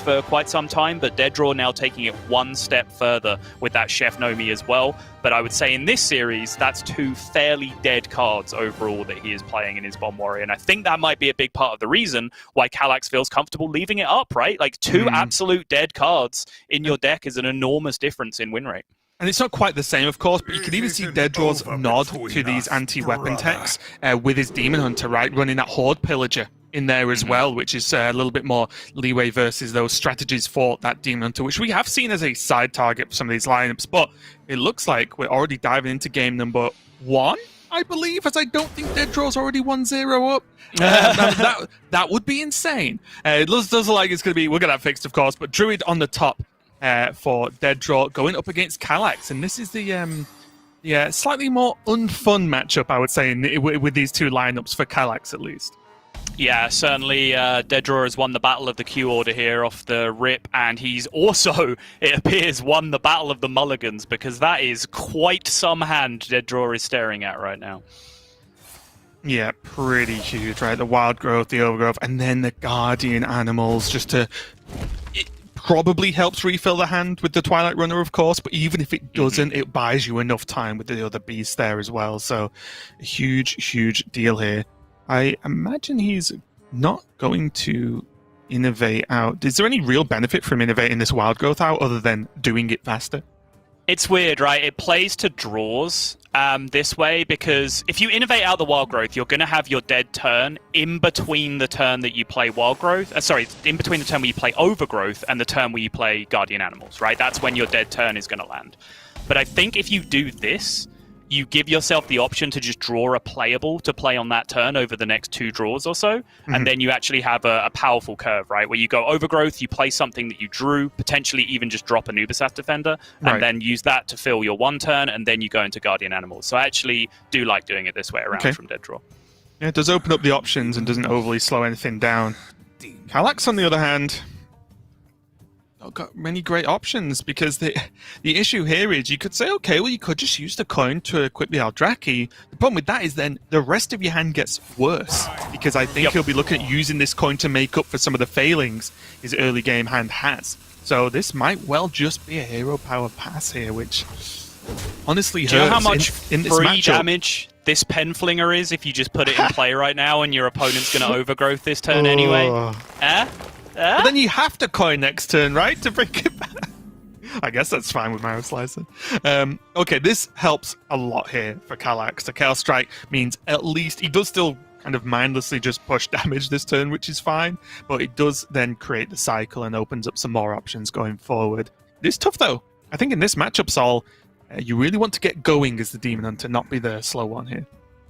for quite some time, but DeadDraw now taking it one step further with that Chef Nomi as well. But I would say in this series, that's two fairly dead cards overall that he is playing in his Bomb Warrior. And I think that might be a big part of the reason why Kalàxz feels comfortable leaving it up, right? Like two absolute dead cards in your deck is an enormous difference in win rate. And it's not quite the same, of course, but you can even see DeadDraw's nod to these anti-weapon techs with his Demon Hunter, right? Running that Horde Pillager in there as well, which is a little bit more leeway versus those strategies for that Demon Hunter, which we have seen as a side target for some of these lineups. But it looks like we're already diving into game number 1, I believe, as I don't think DeadDraw's already 1-0 up. That would be insane. It does look like it's going to be, we'll get that fixed, of course, but Druid on the top for DeadDraw going up against Kalàxz. And this is the slightly more unfun matchup, I would say, with these two lineups for Kalàxz at least. Yeah, certainly DeadDraw has won the Battle of the Q Order here off the rip, and he's also, it appears, won the Battle of the Mulligans, because that is quite some hand DeadDraw is staring at right now. Yeah, pretty huge, right? The Wild Growth, the Overgrowth, and then the Guardian Animals, just to... It probably helps refill the hand with the Twilight Runner, of course, but even if it doesn't, it buys you enough time with the other beasts there as well, so a huge deal here. I imagine he's not going to innovate out. Is there any real benefit from innovating this Wild Growth out other than doing it faster? It's weird, right? It plays to draws this way, because if you innovate out the Wild Growth, you're going to have your dead turn in between the turn that you play Wild Growth. In between the turn where you play Overgrowth and the turn where you play Guardian Animals, right? That's when your dead turn is going to land. But I think if you do this, you give yourself the option to just draw a playable to play on that turn over the next 2 draws or so, and then you actually have a powerful curve, right? Where you go Overgrowth, you play something that you drew, potentially even just drop a Nubisath Defender, and then use that to fill your 1 turn, and then you go into Guardian Animals. So I actually do like doing it this way around from DeadDraw. Yeah, it does open up the options and doesn't overly slow anything down. Kalàxz, on the other hand, not got many great options, because the issue here is you could say, okay, well, you could just use the coin to equip the Eldraki. The problem with that is then the rest of your hand gets worse, because I think he'll be looking at using this coin to make up for some of the failings his early game hand has. So this might well just be a hero power pass here, which honestly hurts. Do you know how much in this free matchup. damage this Pen Flinger is if you just put it in play right now and your opponent's going to Overgrowth this turn anyway? But then you have to coin next turn, right, to bring it back. I guess that's fine with Marrow Slicer. Okay, this helps a lot here for Kalàxz. The Chaos Strike means at least he does still kind of mindlessly just push damage this turn, which is fine, but it does then create the cycle and opens up some more options going forward. It's tough, though. I think in this matchup, Sol, you really want to get going as the Demon Hunter, not be the slow one here.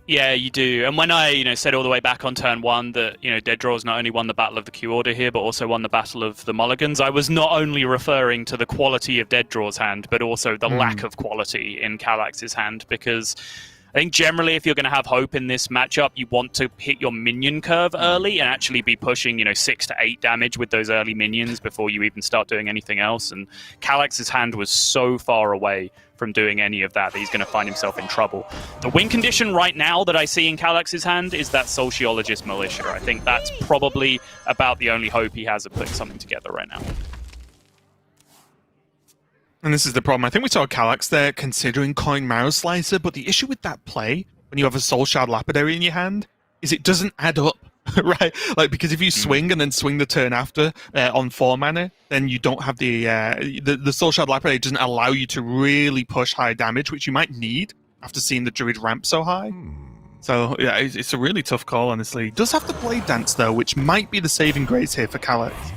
Yeah, you do. And when I, said all the way back on turn 1 that, DeadDraw's not only won the Battle of the Q Order here, but also won the Battle of the Mulligans, I was not only referring to the quality of DeadDraw's hand, but also the lack of quality in Kalàxz's hand, because I think generally if you're going to have hope in this matchup, you want to hit your minion curve early and actually be pushing, 6 to 8 damage with those early minions before you even start doing anything else. And Kalàxz's hand was so far away from doing any of that he's going to find himself in trouble. The win condition right now that I see in Kalàxz's hand is that Sociologist Militia. I think that's probably about the only hope he has of putting something together right now. And this is the problem. I think we saw Kalàxz there considering coin Marrow Slicer, but the issue with that play, when you have a Soul Shard Lapidary in your hand, is it doesn't add up. Right, because if you swing and then swing the turn after on 4 mana, then you don't have the Soul Shard Lapidary doesn't allow you to really push high damage, which you might need after seeing the Druid ramp so high. So yeah, it's a really tough call, honestly. He does have the Blade Dance though, which might be the saving grace here for Kalàxz.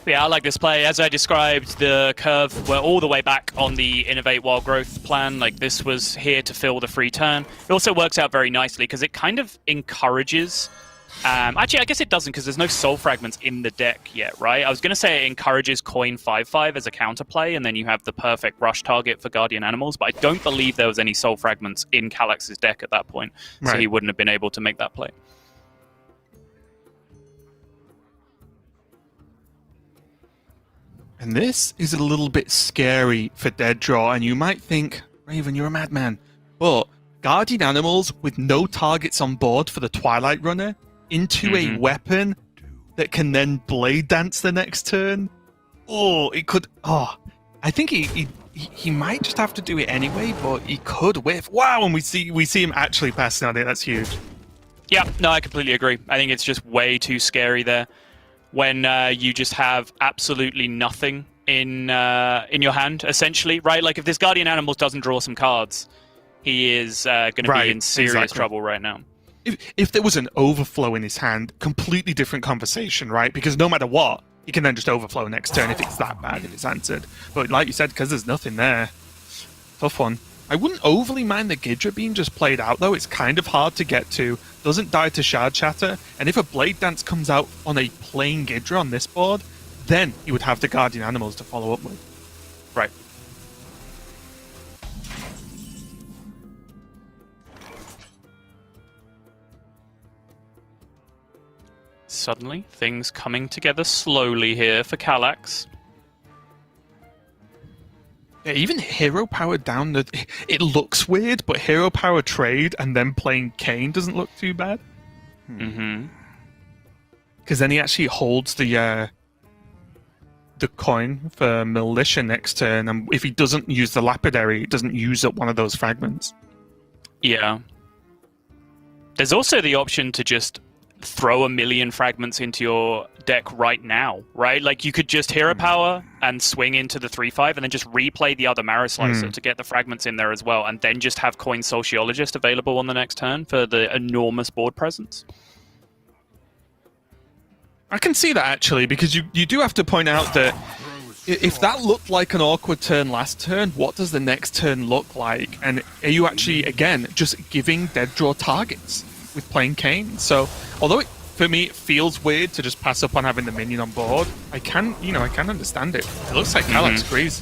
Yeah, I like this play. As I described, the curve were all the way back on the Innovate Wild Growth plan. This was here to fill the free turn. It also works out very nicely because it kind of encourages... actually, I guess it doesn't because there's no Soul Fragments in the deck yet, right? I was going to say it encourages coin 5/5 as a counterplay, and then you have the perfect rush target for Guardian Animals, but I don't believe there was any Soul Fragments in Kalàxz's deck at that point, so he wouldn't have been able to make that play. And this is a little bit scary for DeadDraw, and you might think, Raven, you're a madman. But Guardian Animals with no targets on board for the Twilight Runner into a weapon that can then Blade Dance the next turn. Oh, it could. Oh, I think he might just have to do it anyway, but he could whiff. Wow, and we see him actually passing on it. That's huge. Yeah, no, I completely agree. I think it's just way too scary there when you just have absolutely nothing in your hand, essentially, right? Like if this Guardian Animals doesn't draw some cards, he is going to be in serious trouble right now. If there was an overflow in his hand, completely different conversation, right? Because no matter what, he can then just overflow next turn if it's that bad, if it's answered. But like you said, because there's nothing there, tough one. I wouldn't overly mind the Gidra being just played out, though. It's kind of hard to get to, doesn't die to Shard Chatter, and if a Blade Dance comes out on a plain Gidra on this board, then you would have the Guardian Animals to follow up with. Right. Suddenly, things coming together slowly here for Kalàxz. Yeah, even Hero Power down, it looks weird, but Hero Power trade and then playing Kayn doesn't look too bad. Mm-hmm. Because then he actually holds the coin for Militia next turn, and if he doesn't use the Lapidary, it doesn't use up one of those fragments. Yeah. There's also the option to just throw 1,000,000 fragments into your deck right now, right? Like you could just Hero Power and swing into the 3/5 and then just replay the other Marrow Slicer to get the fragments in there as well, and then just have Coin Sociologist available on the next turn for the enormous board presence. I can see that actually, because you do have to point out that if that looked like an awkward turn last turn, what does the next turn look like? And are you actually, again, just giving DeadDraw targets with playing Kayn? So, although for me it feels weird to just pass up on having the minion on board, I can understand it. It looks like Kalàxz agrees.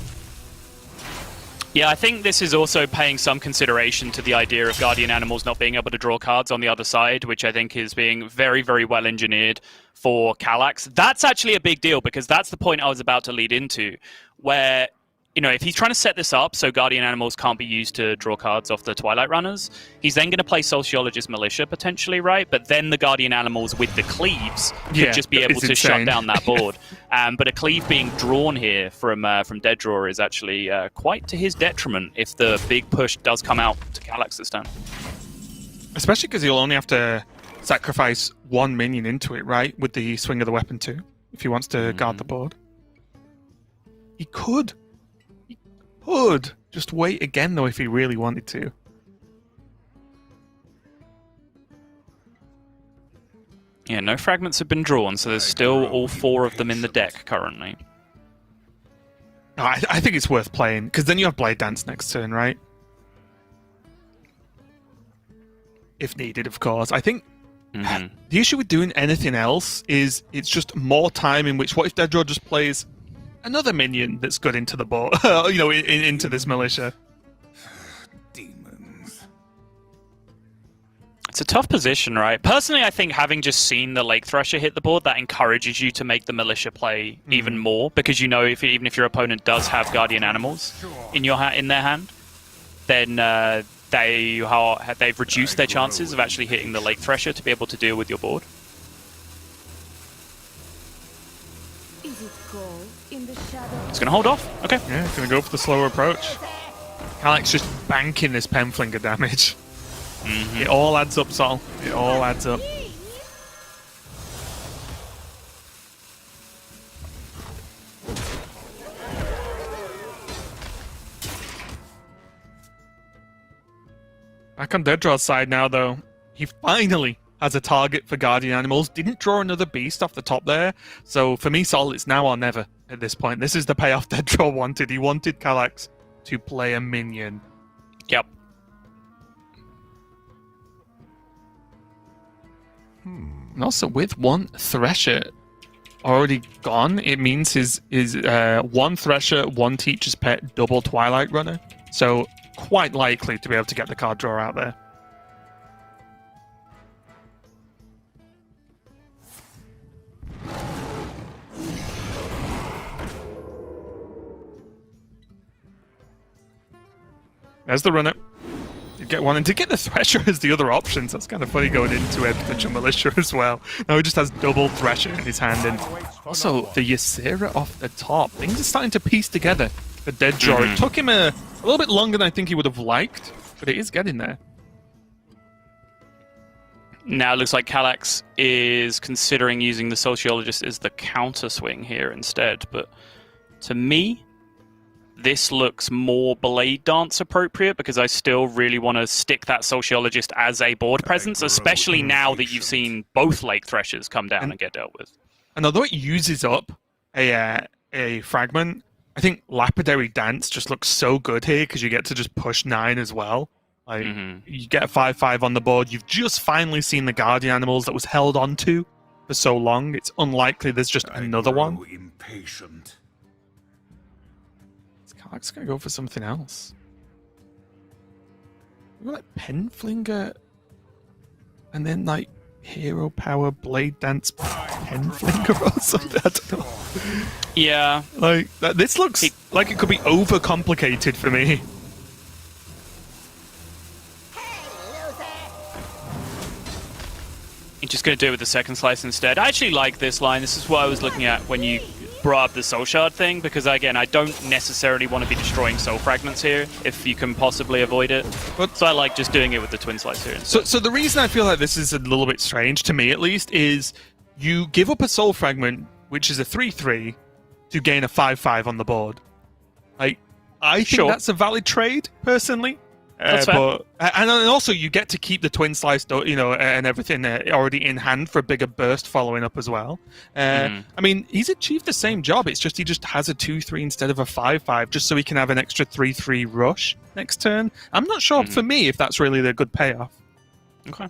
Yeah, I think this is also paying some consideration to the idea of Guardian Animals not being able to draw cards on the other side, which I think is being very, very well engineered for Kalàxz. That's actually a big deal, because that's the point I was about to lead into, where, you know, if he's trying to set this up so Guardian Animals can't be used to draw cards off the Twilight Runners, he's then going to play Sociologist Militia, potentially, right? But then the Guardian Animals with the Cleaves could just be able to shut down that board. But a Cleave being drawn here from DeadDraw is actually quite to his detriment if the big push does come out to Kalàxz this turn. Especially because he'll only have to sacrifice one minion into it, right? With the Swing of the Weapon too, if he wants to guard the board. He could just wait again, though, if he really wanted to. Yeah, no fragments have been drawn, so there's still all 4 of them in the deck currently. I think it's worth playing, because then you have Blade Dance next turn, right? If needed, of course. I think the issue with doing anything else is it's just more time in which, what if DeadDraw just plays another minion that's good into the board, you know, into this Militia. Demons. It's a tough position, right? Personally, I think having just seen the Lake Thresher hit the board, that encourages you to make the Militia play even more, because you know even if your opponent does have Guardian Animals in their hand, then they've reduced their chances of actually hitting the Lake Thresher to be able to deal with your board. It's going to hold off. Okay. Yeah, it's going to go for the slower approach. Kalàxz just banking this Penflinger damage. It all adds up, Sol. It all adds up. Back on DeadDraw's side now, though. He finally has a target for Guardian Animals. Didn't draw another beast off the top there. So for me, Sol, it's now or never at this point. This is the payoff DeadDraw wanted. He wanted Kalàxz to play a minion. Yep. And also, with one Thresher already gone, it means his one Thresher, one Teacher's Pet, double Twilight Runner. So quite likely to be able to get the card draw out there. There's the runner. You get one, and to get the Thresher as the other options, that's kind of funny going into a potential Militia as well. Now he just has double Thresher in his hand, and also the Ysera off the top. Things are starting to piece together for DeadDraw. It took him a little bit longer than I think he would have liked, but it is getting there. Now it looks like Kalàxz is considering using the Sociologist as the counter swing here instead, but to me, this looks more Blade Dance appropriate because I still really want to stick that Sociologist as a board presence, especially now that you've seen both Lake Threshers come down and get dealt with. And although it uses up a fragment, I think Lapidary Dance just looks so good here because you get to just push 9 as well. Like you get a 5/5 on the board. You've just finally seen the Guardian Animals that was held onto for so long. It's unlikely there's just another one. Impatient. Kalàxz gonna go for something else. Maybe like Penflinger, and then like Hero Power Blade Dance Penflinger or something. I don't know. Yeah, Like this looks like it could be overcomplicated for me. he's just going to do it with the second slice instead. I actually like this line. This is what I was looking at when you brought up the Soul Shard thing, because again, I don't necessarily want to be destroying Soul Fragments here if you can possibly avoid it. So I like just doing it with the Twin Slice here instead. So the reason I feel like this is a little bit strange, to me at least, is you give up a Soul Fragment, which is a 3/3, to gain a 5/5 on the board. Like, I think that's a valid trade, personally. That's fair. And also, you get to keep the Twin Slice, you know, and everything already in hand for a bigger burst following up as well. I mean, he's achieved the same job. It's just he just has a 2/3 instead of a 5/5, just so he can have an extra 3/3 rush next turn. I'm not sure for me if that's really the good payoff. Okay.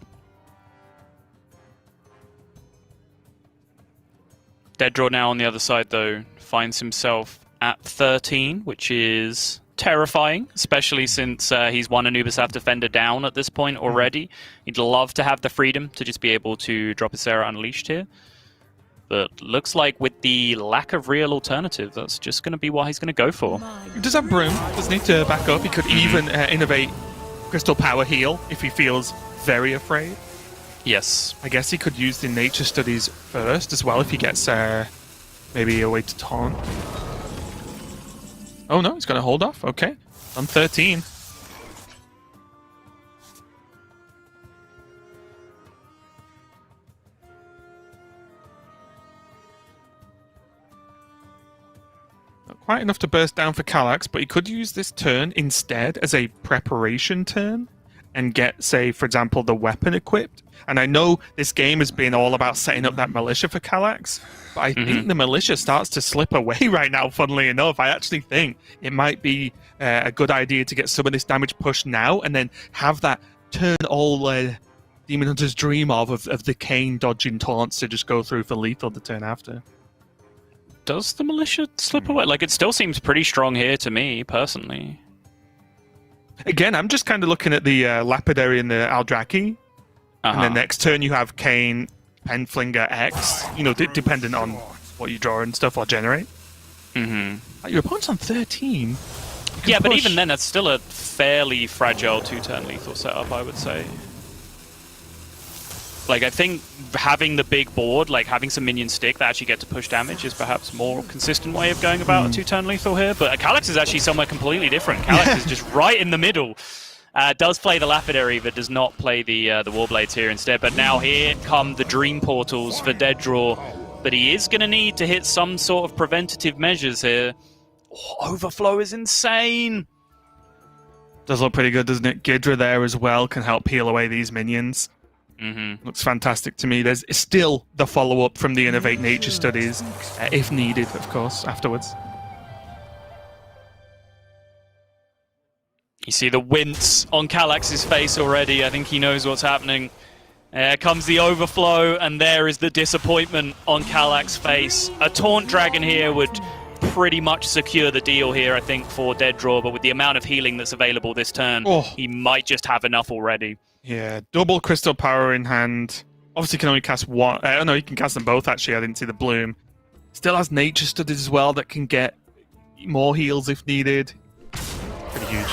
DeadDraw now on the other side, though, finds himself at 13, which is terrifying, especially since he's one Anubis Defender down at this point already. He'd love to have the freedom to just be able to drop his Sarah Unleashed here. But looks like with the lack of real alternative, that's just going to be what he's going to go for. He does have Broom, doesn't need to back up. He could even innovate Crystal Power Heal if he feels very afraid. Yes. I guess he could use the Nature Studies first as well if he gets maybe a way to taunt. Oh no, he's going to hold off. Okay. On 13. Not quite enough to burst down for Kalàxz, but he could use this turn instead as a preparation turn and get, say, for example, the weapon equipped. And I know this game has been all about setting up that militia for Kalàxz, but I think the militia starts to slip away right now, funnily enough. I actually think it might be a good idea to get some of this damage pushed now and then have that turn all Demon Hunters dream of the Kane dodging taunts to just go through for lethal the turn after. Does the militia slip away? Like, it still seems pretty strong here to me, personally. Again, I'm just kind of looking at the Lapidary and the Aldraki. And then next turn you have Kane, Penflinger, X, you know, dependent on what you draw and stuff or generate. Your opponent's on 13. Yeah, but even then, that's still a fairly fragile 2-turn lethal setup, I would say. Like, I think having the big board, like having some minions stick that actually get to push damage is perhaps a more consistent way of going about a 2-turn lethal here. But Kalàxz is actually somewhere completely different. Kalàxz is just right in the middle. Does play the Lapidary, but does not play the Warblades here instead. But now here come the Dream Portals for DeadDraw. But he is going to need to hit some sort of preventative measures here. Oh, Overflow is insane! Does look pretty good, doesn't it? Ghidra there as well can help peel away these minions. Looks fantastic to me. There's still the follow-up from the Innovate Nature Studies, if needed, of course, afterwards. You see the wince on Kalàxz's face already. I think he knows what's happening. There comes the Overflow, and there is the disappointment on Kalàxz's face. A Taunt Dragon here would pretty much secure the deal here, I think, for DeadDraw, but with the amount of healing that's available this turn, he might just have enough already. Yeah, double Crystal Power in hand. Obviously can only cast one. Oh no, he can cast them both, actually. I didn't see the Bloom. Still has Nature Studies as well that can get more heals if needed. Pretty huge.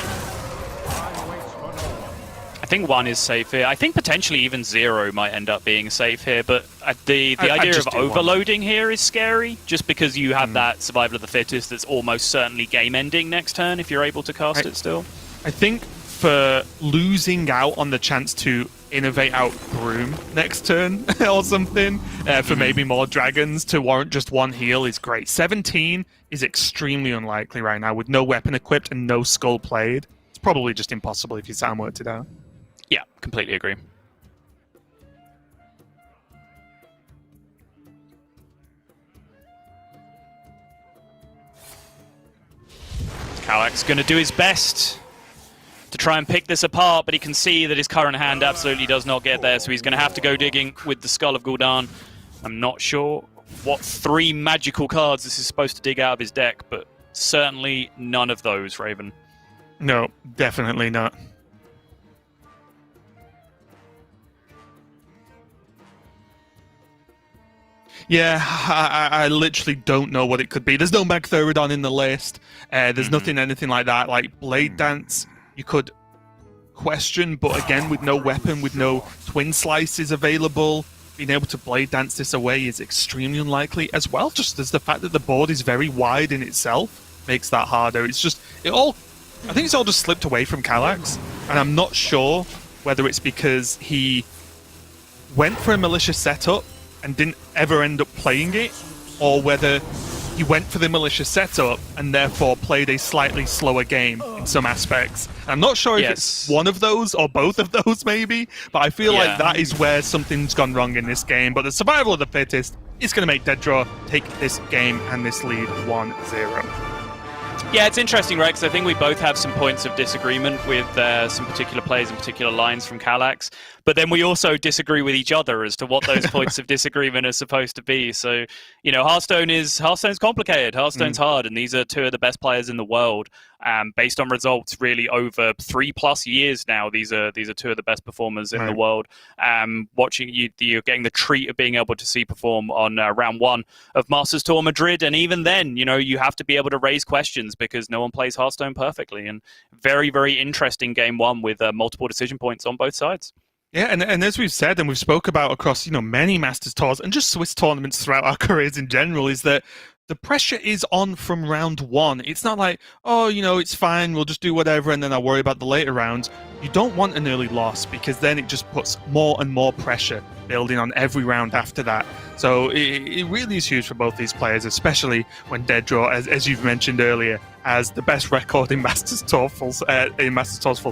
think 1 is safe here. I think potentially even 0 might end up being safe here, but the idea of overloading here is scary, just because you have that survival of the fittest that's almost certainly game-ending next turn if you're able to cast it still. I think for losing out on the chance to innovate out Broom next turn or something, for maybe more dragons to warrant just 1 heal is great. 17 is extremely unlikely right now with no weapon equipped and no skull played. It's probably just impossible if you Sam worked it out. Yeah, completely agree. Kalàxz going to do his best to try and pick this apart, but he can see that his current hand absolutely does not get there, so he's going to have to go digging with the Skull of Gul'dan. I'm not sure what 3 magical cards this is supposed to dig out of his deck, but certainly none of those, Raven. No, definitely not. Yeah, I literally don't know what it could be. There's no Magtheridon in the list. There's anything like that. Like Blade Dance, you could question, but again, with no weapon, with no Twin Slices available, being able to Blade Dance this away is extremely unlikely as well. Just as the fact that the board is very wide in itself makes that harder. It's just, I think it's all just slipped away from Kalàxz, and I'm not sure whether it's because he went for a malicious setup and didn't ever end up playing it, or whether he went for the malicious setup and therefore played a slightly slower game in some aspects. I'm not sure if it's one of those or both of those maybe, but I feel like that is where something's gone wrong in this game. But the survival of the fittest is going to make DeadDraw take this game and this lead 1-0. Yeah, it's interesting, right? Because I think we both have some points of disagreement with some particular plays and particular lines from Kalàxz, but then we also disagree with each other as to what those points of disagreement are supposed to be. So, you know, Hearthstone's complicated. Hearthstone's hard, and these are 2 of the best players in the world. Based on results, really over 3+ years now, these are 2 of the best performers in the world. Watching you're getting the treat of being able to see perform on round 1 of Masters Tour Madrid, and even then, you know, you have to be able to raise questions because no one plays Hearthstone perfectly. And very, very interesting game 1 with multiple decision points on both sides. Yeah, and as we've said and we've spoke about across, you know, many Masters tours and just Swiss tournaments throughout our careers in general, is that the pressure is on from round 1. It's not like, oh, you know, it's fine, we'll just do whatever and then I'll worry about the later rounds. You don't want an early loss because then it just puts more and more pressure building on every round after that. So it really is huge for both these players, especially when DeadDraw, as you've mentioned earlier, has the best record in Masters Tour full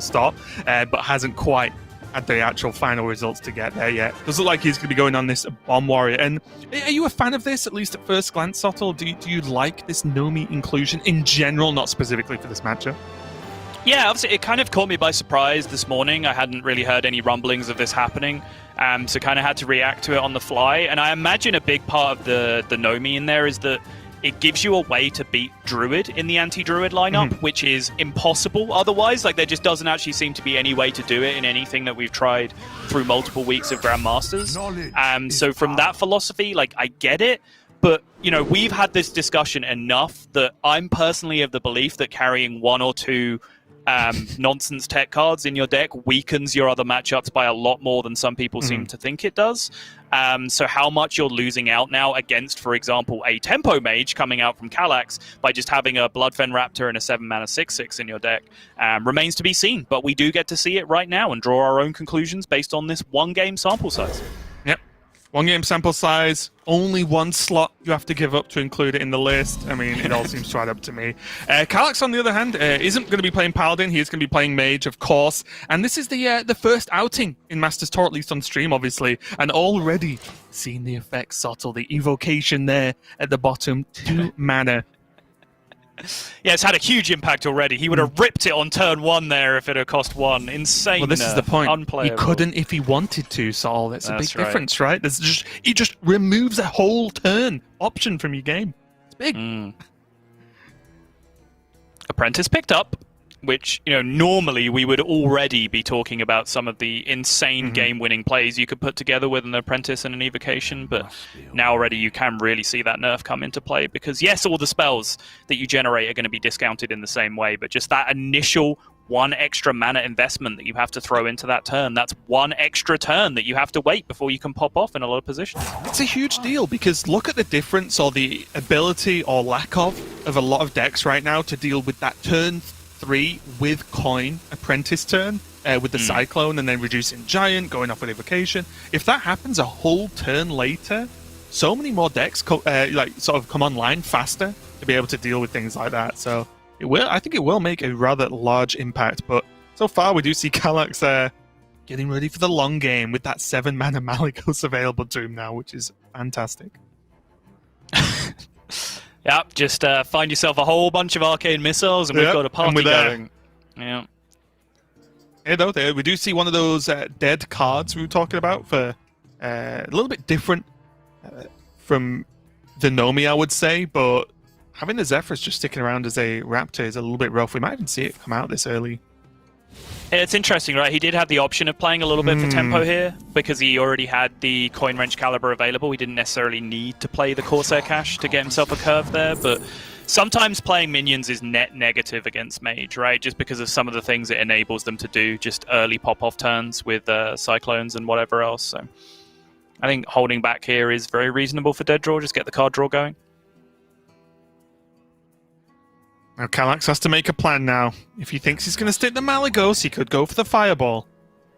stop, but hasn't quite had the actual final results to get there yet. Does look like he's going to be going on this Bomb Warrior. And are you a fan of this, at least at first glance, Sottle? Do you like this Nomi inclusion in general, not specifically for this matchup? Yeah, obviously it kind of caught me by surprise this morning. I hadn't really heard any rumblings of this happening, so kind of had to react to it on the fly. And I imagine a big part of the Nomi in there is that it gives you a way to beat Druid in the anti-Druid lineup, which is impossible otherwise. Like, there just doesn't actually seem to be any way to do it in anything that we've tried through multiple weeks of Grandmasters. So from that philosophy, like, I get it. But, you know, we've had this discussion enough that I'm personally of the belief that carrying 1 or 2 nonsense tech cards in your deck weakens your other matchups by a lot more than some people seem to think it does. So how much you're losing out now against, for example, a Tempo Mage coming out from Kalàxz by just having a Bloodfen Raptor and a 7-mana 6/6 in your deck remains to be seen. But we do get to see it right now and draw our own conclusions based on this 1-game sample size. Yep. 1-game sample size, only 1 slot you have to give up to include it in the list. I mean, it all seems to add up to me. Kalàxz, on the other hand, isn't going to be playing Paladin. He is going to be playing Mage, of course. And this is the first outing in Masters Tour, at least on stream, obviously. And already seeing the effects, Sottle, the evocation there at the bottom, 2 mana. Yeah, it's had a huge impact already. He would have ripped it on turn 1 there if it had cost 1. Insane. Well, this is the point. Unplayable. He couldn't if he wanted to, Sol. That's a big difference, right? He just removes a whole turn option from your game. It's big. Apprentice picked up, which, you know, normally we would already be talking about some of the insane game-winning plays you could put together with an Apprentice and an Evocation, but now already you can really see that nerf come into play because, yes, all the spells that you generate are going to be discounted in the same way, but just that initial one extra mana investment that you have to throw into that turn. That's one extra turn that you have to wait before you can pop off in a lot of positions. It's a huge deal because look at the difference or the ability or lack of a lot of decks right now to deal with that turn 3 with coin apprentice turn with the Cyclone and then reducing Giant, going off with Evocation. If that happens a whole turn later, so many more decks like sort of come online faster to be able to deal with things like that. So I think it will make a rather large impact. But so far, we do see Kalàxz getting ready for the long game with that 7-mana Malygos available to him now, which is fantastic. Yep, just find yourself a whole bunch of arcane missiles, and we've got a party going. Yeah. Yeah, though, we do see one of those dead cards we were talking about for a little bit different from the Nomi, I would say, but having the Zephrys just sticking around as a Raptor is a little bit rough. We might even see it come out this early. It's interesting, right? He did have the option of playing a little bit for tempo here because he already had the Coin Wrench Caliber available. He didn't necessarily need to play the Corsair Cache to get himself a curve there, but sometimes playing minions is net negative against Mage, right? Just because of some of the things it enables them to do, just early pop-off turns with Cyclones and whatever else. So I think holding back here is very reasonable for DeadDraw. Just get the card draw going. Now Kalàxz has to make a plan now. If he thinks he's going to stick the Malygos, he could go for the Fireball.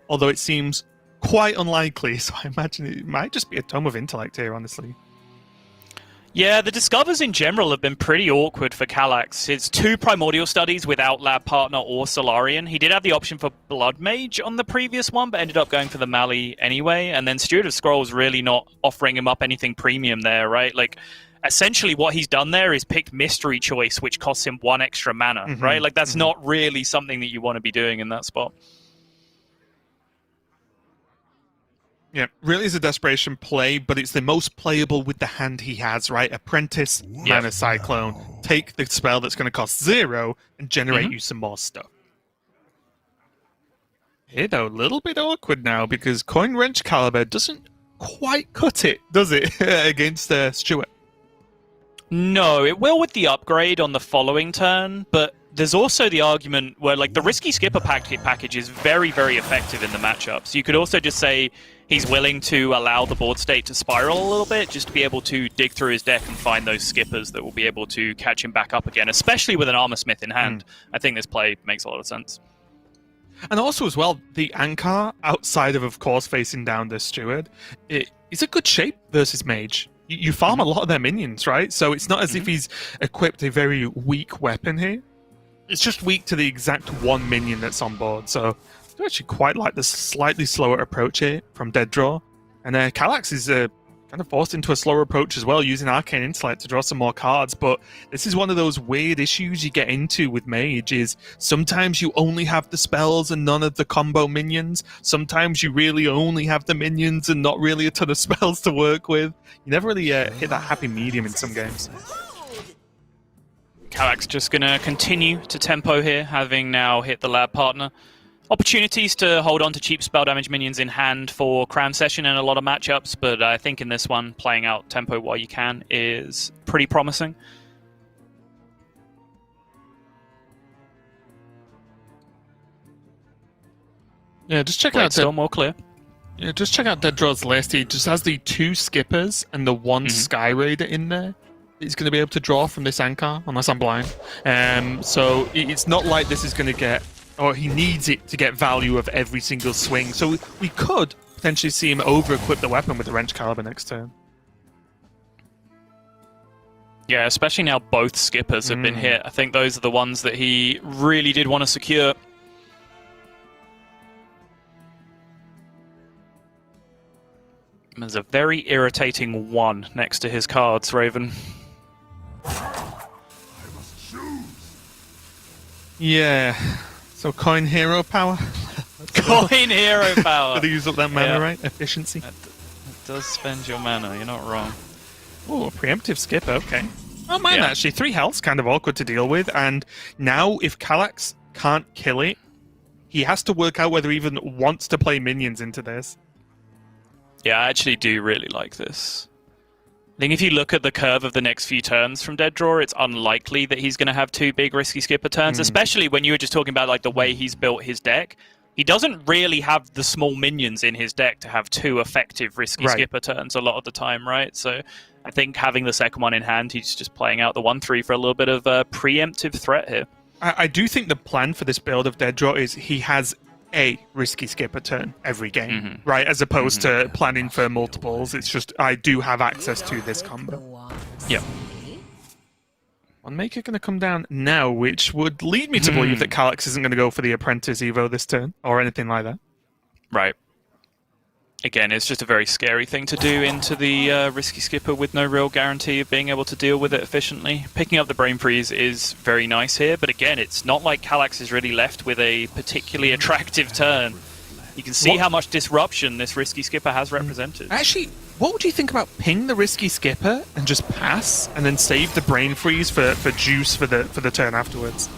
Although it seems quite unlikely, so I imagine it might just be a Tome of Intellect here, honestly. Yeah, the Discovers in general have been pretty awkward for Kalàxz. His 2 Primordial Studies without Lab Partner or Solarian. He did have the option for Blood Mage on the previous one, but ended up going for the Mali anyway. And then Steward of Scrolls really not offering him up anything premium there, right? Like, essentially what he's done there is picked Mystery Choice, which costs him 1 extra mana, right? Like, that's not really something that you want to be doing in that spot. Yeah, really is a desperation play, but it's the most playable with the hand he has, right? Apprentice, Mana Cyclone, take the spell that's going to cost 0 and generate you some more stuff. Here, though, a little bit awkward now because Coin Wrench Caliber doesn't quite cut it, does it, against Stewart? No, it will with the upgrade on the following turn, but there's also the argument where, like, the Risky Skipper package is very, very effective in the matchup. So you could also just say he's willing to allow the board state to spiral a little bit, just to be able to dig through his deck and find those skippers that will be able to catch him back up again, especially with an Armor Smith in hand. I think this play makes a lot of sense. And also, as well, the Ankar, outside of course, facing down the Steward, it's a good shape versus Mage. You farm a lot of their minions, right? So it's not as if he's equipped a very weak weapon here. It's just weak to the exact 1 minion that's on board. So I actually quite like the slightly slower approach here from DeadDraw. And Kalàxz is kind of forced into a slower approach as well, using Arcane Intellect to draw some more cards. But this is one of those weird issues you get into with Mage, is sometimes you only have the spells and none of the combo minions. Sometimes you really only have the minions and not really a ton of spells to work with. You never really hit that happy medium in some games. Kalàxz just going to continue to tempo here, having now hit the Lab Partner. Opportunities to hold on to cheap spell damage minions in hand for Crown Session in a lot of matchups, but I think in this one, playing out tempo while you can is pretty promising. Yeah, just check out still more clear. Yeah, just check out DeadDraw's list. He just has the 2 skippers and the 1 Sky Raider in there. He's going to be able to draw from this Ankar, unless I'm blind. So it's not like this is going to get, or he needs it to get value of every single swing. So we could potentially see him over-equip the weapon with the Wrench Caliber next turn. Yeah, especially now both skippers have been hit. I think those are the ones that he really did want to secure. There's a very irritating 1 next to his cards, Raven. Yeah. So coin hero power. Coin hero power. Gotta use up that mana, right? Efficiency. It does spend your mana, you're not wrong. Oh, a preemptive skip, okay. Oh man, actually, 3 health's kind of awkward to deal with, and now if Kalàxz can't kill it, he has to work out whether he even wants to play minions into this. Yeah, I actually do really like this. think if you look at the curve of the next few turns from DeadDraw, it's unlikely that he's going to have 2 big risky skipper turns, especially when you were just talking about like the way he's built his deck. He doesn't really have the small minions in his deck to have 2 effective risky skipper turns a lot of the time, right? So I think having the second one in hand, he's just playing out the 1/3 for a little bit of a preemptive threat here. I do think the plan for this build of DeadDraw is he has a risky skipper turn every game, right? As opposed to planning for multiples. It's just, I do have access to this combo. Yep. One maker going to come down now, which would lead me to believe that Kalàxz isn't going to go for the Apprentice Evo this turn, or anything like that. Right. Again, it's just a very scary thing to do into the risky skipper with no real guarantee of being able to deal with it efficiently. Picking up the Brain Freeze is very nice here, but again, it's not like Kalàxz is really left with a particularly attractive turn. You can see how much disruption this risky skipper has represented. Actually, what would you think about ping the risky skipper and just pass, and then save the Brain Freeze for juice for the turn afterwards?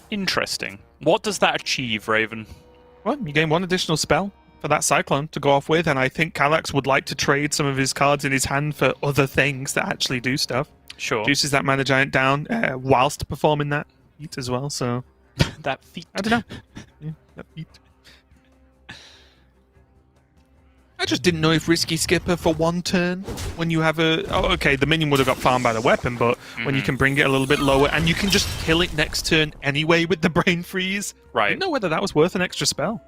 Interesting. What does that achieve, Raven? Well, you gain 1 additional spell for that Cyclone to go off with, and I think Kalàxz would like to trade some of his cards in his hand for other things that actually do stuff. Sure. Juices that Mana Giant down whilst performing that feat as well, so... that feat. I don't know. Yeah, that feat. I just didn't know if risky skipper for 1 turn, when you have a... Oh, okay, the minion would have got farmed by the weapon, but when you can bring it a little bit lower, and you can just kill it next turn anyway with the Brain Freeze. Right. I didn't know whether that was worth an extra spell.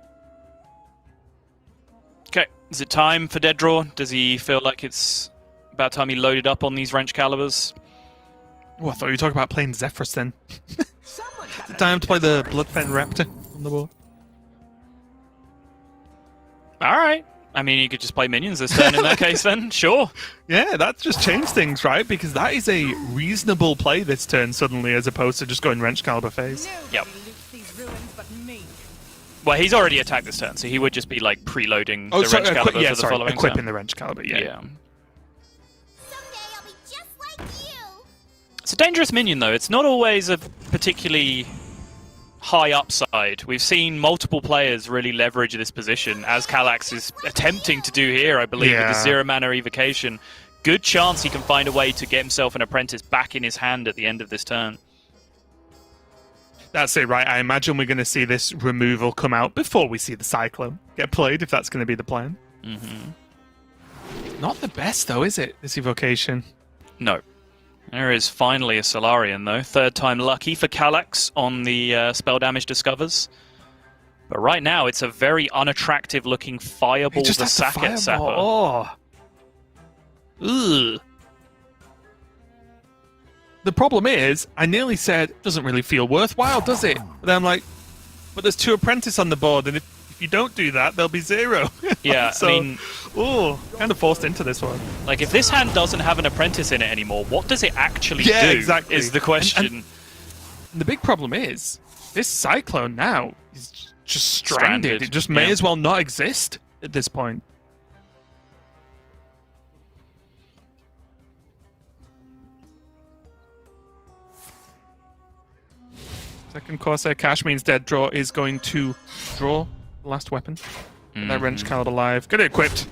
Okay, is it time for DeadDraw? Does he feel like it's about time he loaded up on these Wrench Calibers? Oh, I thought you were talking about playing Zephyrus then. Time to play the Bloodfen Raptor on the board. Alright. I mean, you could just play minions this turn in that case then, sure. Yeah, that just changed things, right? Because that is a reasonable play this turn suddenly, as opposed to just going Wrench Caliber phase. Yep. Well, he's already attacked this turn, so he would just be like preloading the Wrench Caliber for the following equipping turn. the Wrench Caliber, yeah. Someday I'll be just like you. It's a dangerous minion, though. It's not always a particularly high upside. We've seen multiple players really leverage this position, as Kalàxz is attempting to do here, I believe, with the 0 mana evocation. Good chance he can find a way to get himself an Apprentice back in his hand at the end of this turn. That's it, right? I imagine we're going to see this removal come out before we see the Cyclone get played, if that's going to be the plan. Not the best, though, is it, this evocation? No. There is finally a Solarian, though. 3rd time lucky for Kalàxz on the spell damage discovers. But right now, it's a very unattractive-looking Fireball the Sacket Sapper. Oh. Ugh. The problem is, I nearly said, it doesn't really feel worthwhile, does it? But then I'm like, but there's 2 Apprentice on the board, and if you don't do that, there'll be 0. Yeah, so, I mean... Oh, kind of forced into this one. Like, if this hand doesn't have an Apprentice in it anymore, what does it actually do, exactly. is the question. And the big problem is, this Cyclone now is just stranded. It just may as well not exist at this point. Second Corsair Cash means DeadDraw is going to draw the last weapon. That Wrench Caliber live. Get it equipped.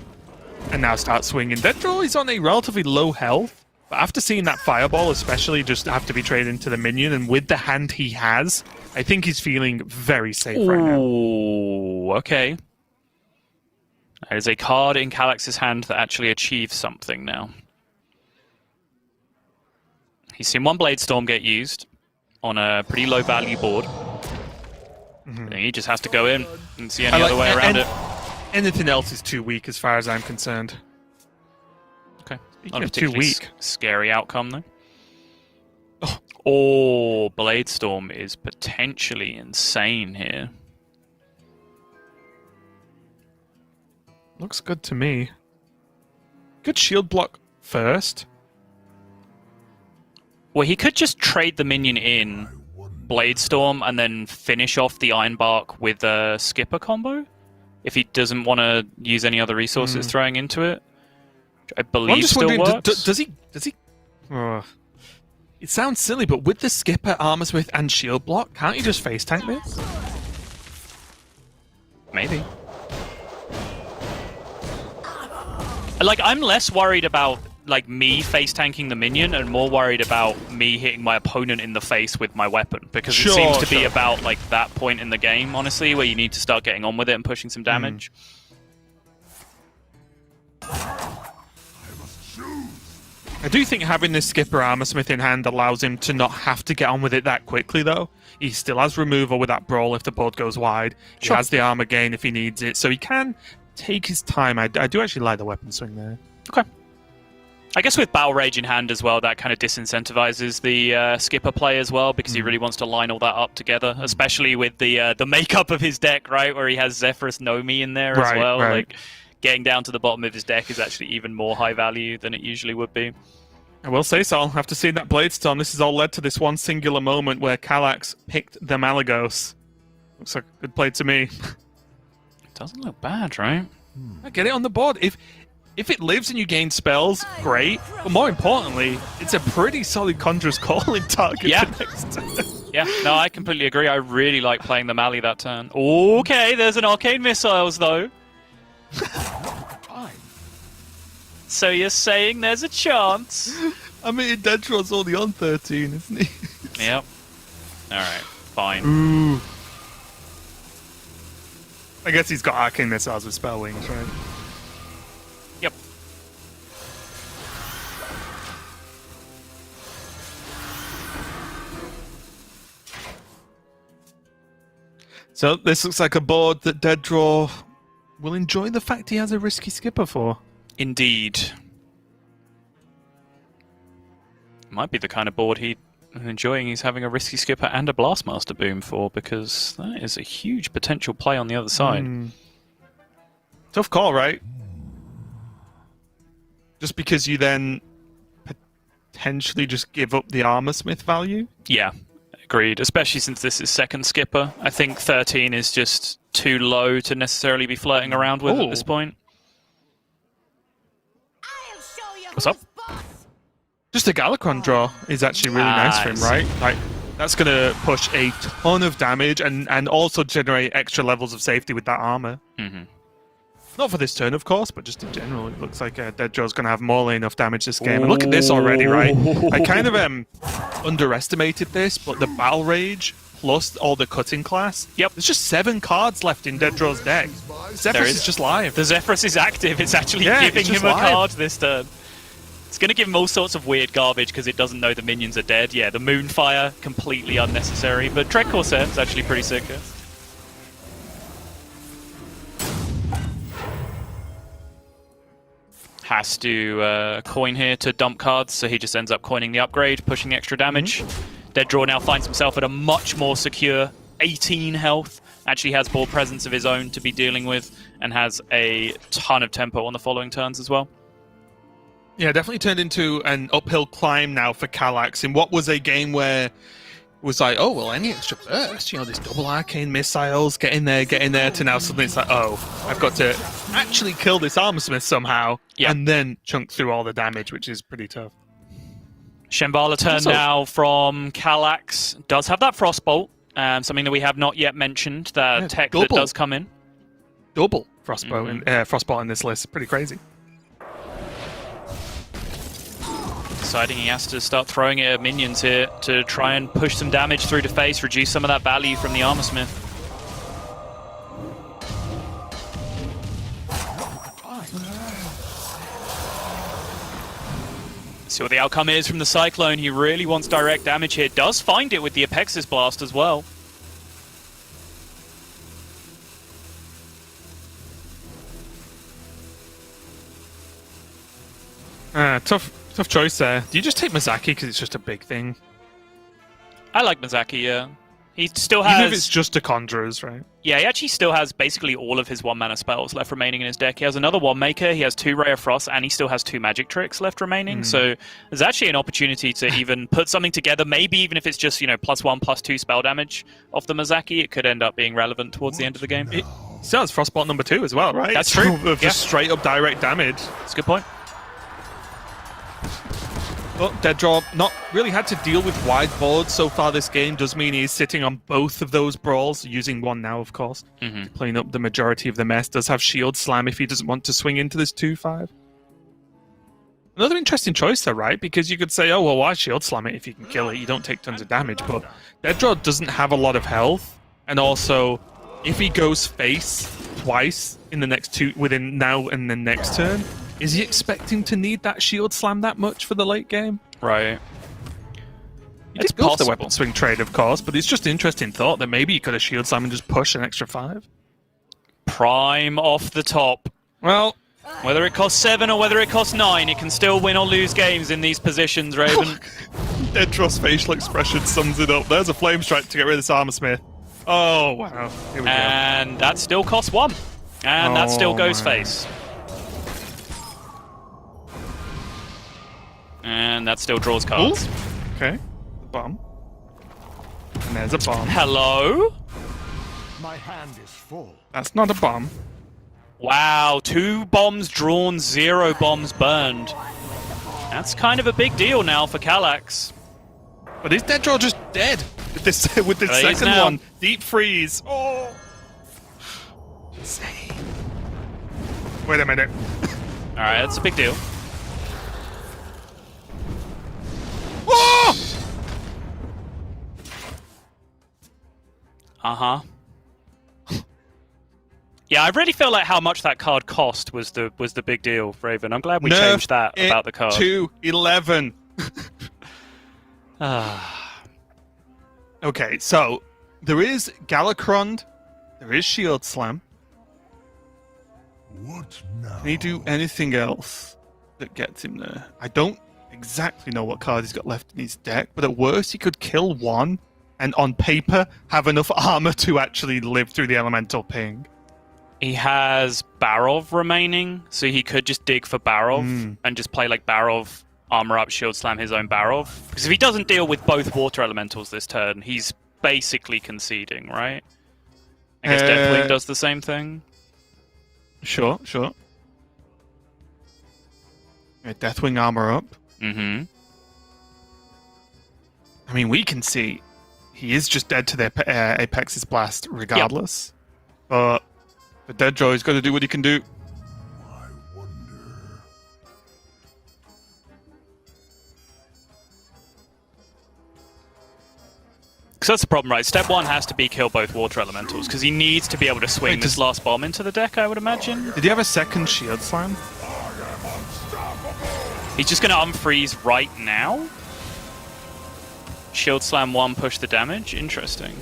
And now start swinging. DeadDraw is on a relatively low health. But after seeing that Fireball, especially, just have to be traded into the minion. And with the hand he has, I think he's feeling very safe right now. Ooh, okay. That is a card in Kalàxz's hand that actually achieves something now. He's seen 1 Blade Storm get used on a pretty low value board. He just has to go in and see any other way around it. Anything else is too weak as far as I'm concerned. Okay. Speaking Not a of too particularly weak. scary outcome, though. Oh, Blade Storm is potentially insane here. Looks good to me. Good shield block first. Well, he could just trade the minion in Blade Storm and then finish off the Ironbark with a Skipper combo if he doesn't want to use any other resources throwing into it. Which I believe still works. Does he? It sounds silly, but with the Skipper, Armorsmith, and shield block, can't you just face tank this? Maybe. Like, I'm less worried about like me face tanking the minion and more worried about me hitting my opponent in the face with my weapon, because it seems to be about like that point in the game, honestly, where you need to start getting on with it and pushing some damage. I do think having this Skipper Armorsmith in hand allows him to not have to get on with it that quickly, though. He still has removal with that Brawl if the board goes wide. He has the armor gain if he needs it, so he can take his time. I do actually like the weapon swing there. Okay. I guess with Battle Rage in hand as well, that kind of disincentivizes the Skipper play as well, because he really wants to line all that up together, especially with the makeup of his deck, right, where he has Zephyrus Nomi in there as well. Like, getting down to the bottom of his deck is actually even more high value than it usually would be. I will say, Sol, after seeing that Bladestorm, this has all led to this one singular moment where Kalàxz picked the Malagos. Looks like a good play to me. Doesn't look bad, right? I get it on the board. If it lives and you gain spells, great. But more importantly, it's a pretty solid Conjurer's Calling target for next turn. Yeah, no, I completely agree. I really like playing the Mali that turn. Okay, there's an Arcane Missiles, though. So you're saying there's a chance? I mean, DeadDraw's only on 13, isn't he? Yep. Alright, fine. Ooh. I guess he's got Arcane Missiles with Spell Wings, right? Yep. So this looks like a board that DeadDraw will enjoy the fact he has a risky Skipper for. Indeed. Might be the kind of board he's enjoying. He's having a risky Skipper and a Blastmaster Boom for, because that is a huge potential play on the other side. Tough call, right? Just because you then potentially just give up the Armorsmith value? Yeah, agreed. Especially since this is second Skipper. I think 13 is just too low to necessarily be flirting around with at this point. What's up? Just a Galakron draw is actually really nice for him, right? Like, that's going to push a ton of damage and also generate extra levels of safety with that armor. Not for this turn, of course, but just in general, it looks like DeadDraw's going to have more than enough damage this game. And look at this already, right? I kind of underestimated this, but the Battle Rage plus all the cutting class. Yep. There's just 7 cards left in DeadDraw's deck. Zephyrus is just live. The Zephyrus is active. It's actually giving him a card this turn. It's going to give him all sorts of weird garbage because it doesn't know the minions are dead. Yeah, the Moonfire, completely unnecessary. But Dread Corsair is actually pretty sick. Has to coin here to dump cards, so he just ends up coining the upgrade, pushing extra damage. DeadDraw now finds himself at a much more secure 18 health. Actually has board presence of his own to be dealing with, and has a ton of tempo on the following turns as well. Yeah, definitely turned into an uphill climb now for Kalàxz in what was a game where it was like, oh, well, any extra burst, you know, this double Arcane Missiles, get in there, to now suddenly it's like, oh, I've got to actually kill this Armorsmith somehow, and then chunk through all the damage, which is pretty tough. Shambhala turn now from Kalàxz. Does have that Frostbolt, something that we have not yet mentioned, that tech that does come in. Double Frostbolt in this list, pretty crazy. Deciding he has to start throwing it at minions here to try and push some damage through to face, reduce some of that value from the Armorsmith. See what the outcome is from the Cyclone. He really wants direct damage here. Does find it with the Apexis Blast as well. Tough choice there. Do you just take Mazaki because it's just a big thing? I like Mazaki, yeah. He still has... Even if it's just a Conjurers, right? Yeah, he actually still has basically all of his 1-mana spells left remaining in his deck. He has another 1-maker, he has 2 Ray of Frost, and he still has 2 Magic Tricks left remaining. So there's actually an opportunity to even put something together, maybe even if it's just, you know, +1/+2 spell damage off the Mazaki, it could end up being relevant towards the end of the game. It still has Frostbolt number 2 as well, right? That's true. Of just straight up direct damage. That's a good point. But DeadDraw not really had to deal with wide boards so far this game. Does mean he's sitting on both of those brawls, using one now, of course, to clean up the majority of the mess. Does have Shield Slam if he doesn't want to swing into this 2/5. Another interesting choice though, right? Because you could say, oh, well, why shield slam it if you can kill it? You don't take tons of damage. But DeadDraw doesn't have a lot of health. And also, if he goes face twice in the next within now and the next turn, is he expecting to need that shield slam that much for the late game? Right. It's go for the weapon swing trade, of course, but it's just an interesting thought that maybe he could have shield slam and just push an extra 5. Prime off the top. Well, whether it costs 7 or whether it costs 9, it can still win or lose games in these positions, Raven. DeadDraw's facial expression sums it up. There's a flame strike to get rid of this armor smith. Oh, wow. Here we go. And that still costs 1. And that still goes face. And that still draws cards. Ooh. Okay. The bomb. And there's a bomb. Hello? My hand is full. That's not a bomb. Wow, 2 bombs drawn, 0 bombs burned. That's kind of a big deal now for Kalàxz. But is DeadDraw just dead with this second one? Deep freeze. Oh. Insane. Wait a minute. Alright, that's a big deal. Oh! Uh-huh. Yeah, I really feel like how much that card cost was the big deal, Raven. I'm glad we changed that about the card. To 11. Okay, so there is Galakrond, there is Shield Slam. What now? Can he do anything else that gets him there? I don't exactly know what card he's got left in his deck, but at worst he could kill one and on paper have enough armor to actually live through the elemental ping. He has Barov remaining, so he could just dig for Barov and just play like Barov, armor up, shield slam his own Barov. Because if he doesn't deal with both water elementals this turn, he's basically conceding, right? I guess Deathwing does the same thing. Sure. Yeah, Deathwing armor up. Mm-hmm. I mean, we can see he is just dead to the Apex's Blast regardless. Yep. But DeadDraw has got to do what he can do. I wonder. Because that's the problem, right? Step 1 has to be kill both water elementals, because he needs to be able to swing this last bomb into the deck, I would imagine. Did he have a second shield slam? He's just going to unfreeze right now? Shield slam 1, push the damage? Interesting.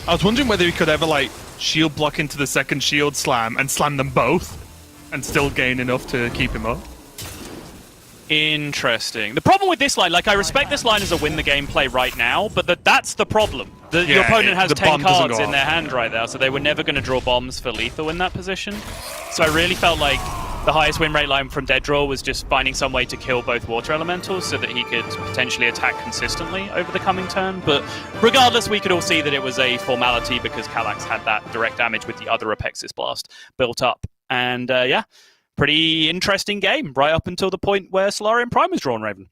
I was wondering whether he could ever, like, shield block into the second shield slam and slam them both and still gain enough to keep him up. Interesting. The problem with this line, like, I respect this line as a win the game play right now, but that's the problem. Your opponent has 10 cards in their hand right now, so they were never going to draw bombs for lethal in that position. So I really felt like the highest win rate line from DeadDraw was just finding some way to kill both water elementals so that he could potentially attack consistently over the coming turn. But regardless, we could all see that it was a formality because Kalàxz had that direct damage with the other Apexis Blast built up. And yeah, pretty interesting game right up until the point where Solarian Prime was drawn, Raven.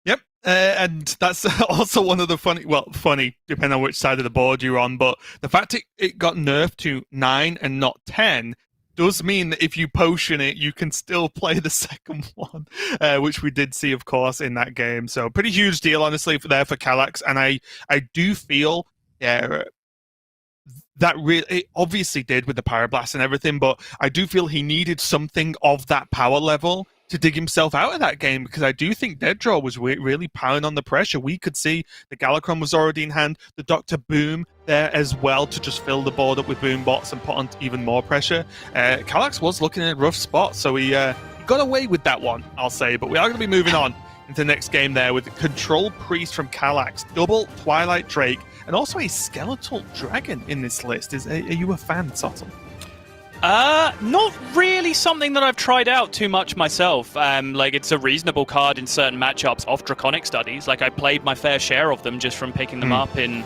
Yep, and that's also one of the funny, depending on which side of the board you're on, but the fact it got nerfed to 9 and not 10 does mean that if you potion it, you can still play the second one, which we did see, of course, in that game. So pretty huge deal, honestly, for Kalàxz. And I do feel that really, it obviously did with the Pyroblast and everything, but I do feel he needed something of that power level to dig himself out of that game, because I do think DeadDraw was really piling on the pressure. We could see the Galakrond was already in hand, the Dr. Boom there as well to just fill the board up with boom bots and put on even more pressure. Kalàxz was looking in a rough spot, so he got away with that one, I'll say, but we are going to be moving on into the next game there with the Control Priest from Kalàxz, double Twilight Drake, and also a Skeletal Dragon in this list. Are you a fan, Sottle? Not really something that I've tried out too much myself. Like, it's a reasonable card in certain matchups off Draconic Studies. Like, I played my fair share of them just from picking them up in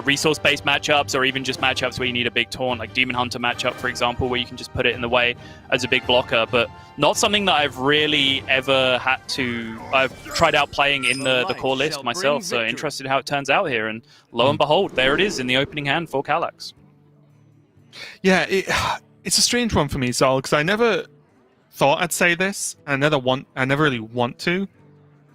resource-based matchups, or even just matchups where you need a big taunt, like Demon Hunter matchup, for example, where you can just put it in the way as a big blocker, but not something that I've really ever had to... I've tried out playing in the core list myself, so interested in how it turns out here, and lo and behold, there it is in the opening hand for Kalàxz. Yeah, it's a strange one for me, Sol, because I never thought I'd say this. I never really want to,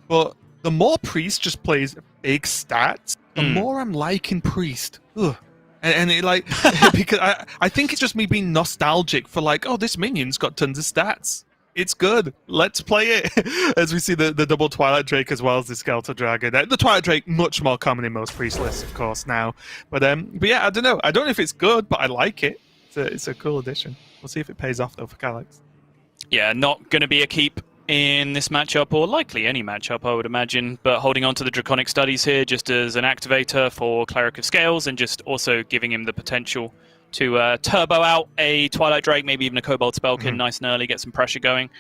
but the more Priest just plays big stats, the more I'm liking Priest. Ugh. And it like because I think it's just me being nostalgic for like, oh, this minion's got tons of stats. It's good. Let's play it. As we see the double Twilight Drake as well as the Skeletal Dragon. The Twilight Drake much more common in most priest lists, of course, now. But yeah, I don't know. I don't know if it's good, but I like it. It's a cool addition. We'll see if it pays off though for Kalàxz. Yeah, not going to be a keep in this matchup, or likely any matchup, I would imagine. But holding on to the Draconic Studies here just as an activator for Cleric of Scales, and just also giving him the potential to turbo out a Twilight Drake, maybe even a Cobalt Spellkin, nice and early, get some pressure going.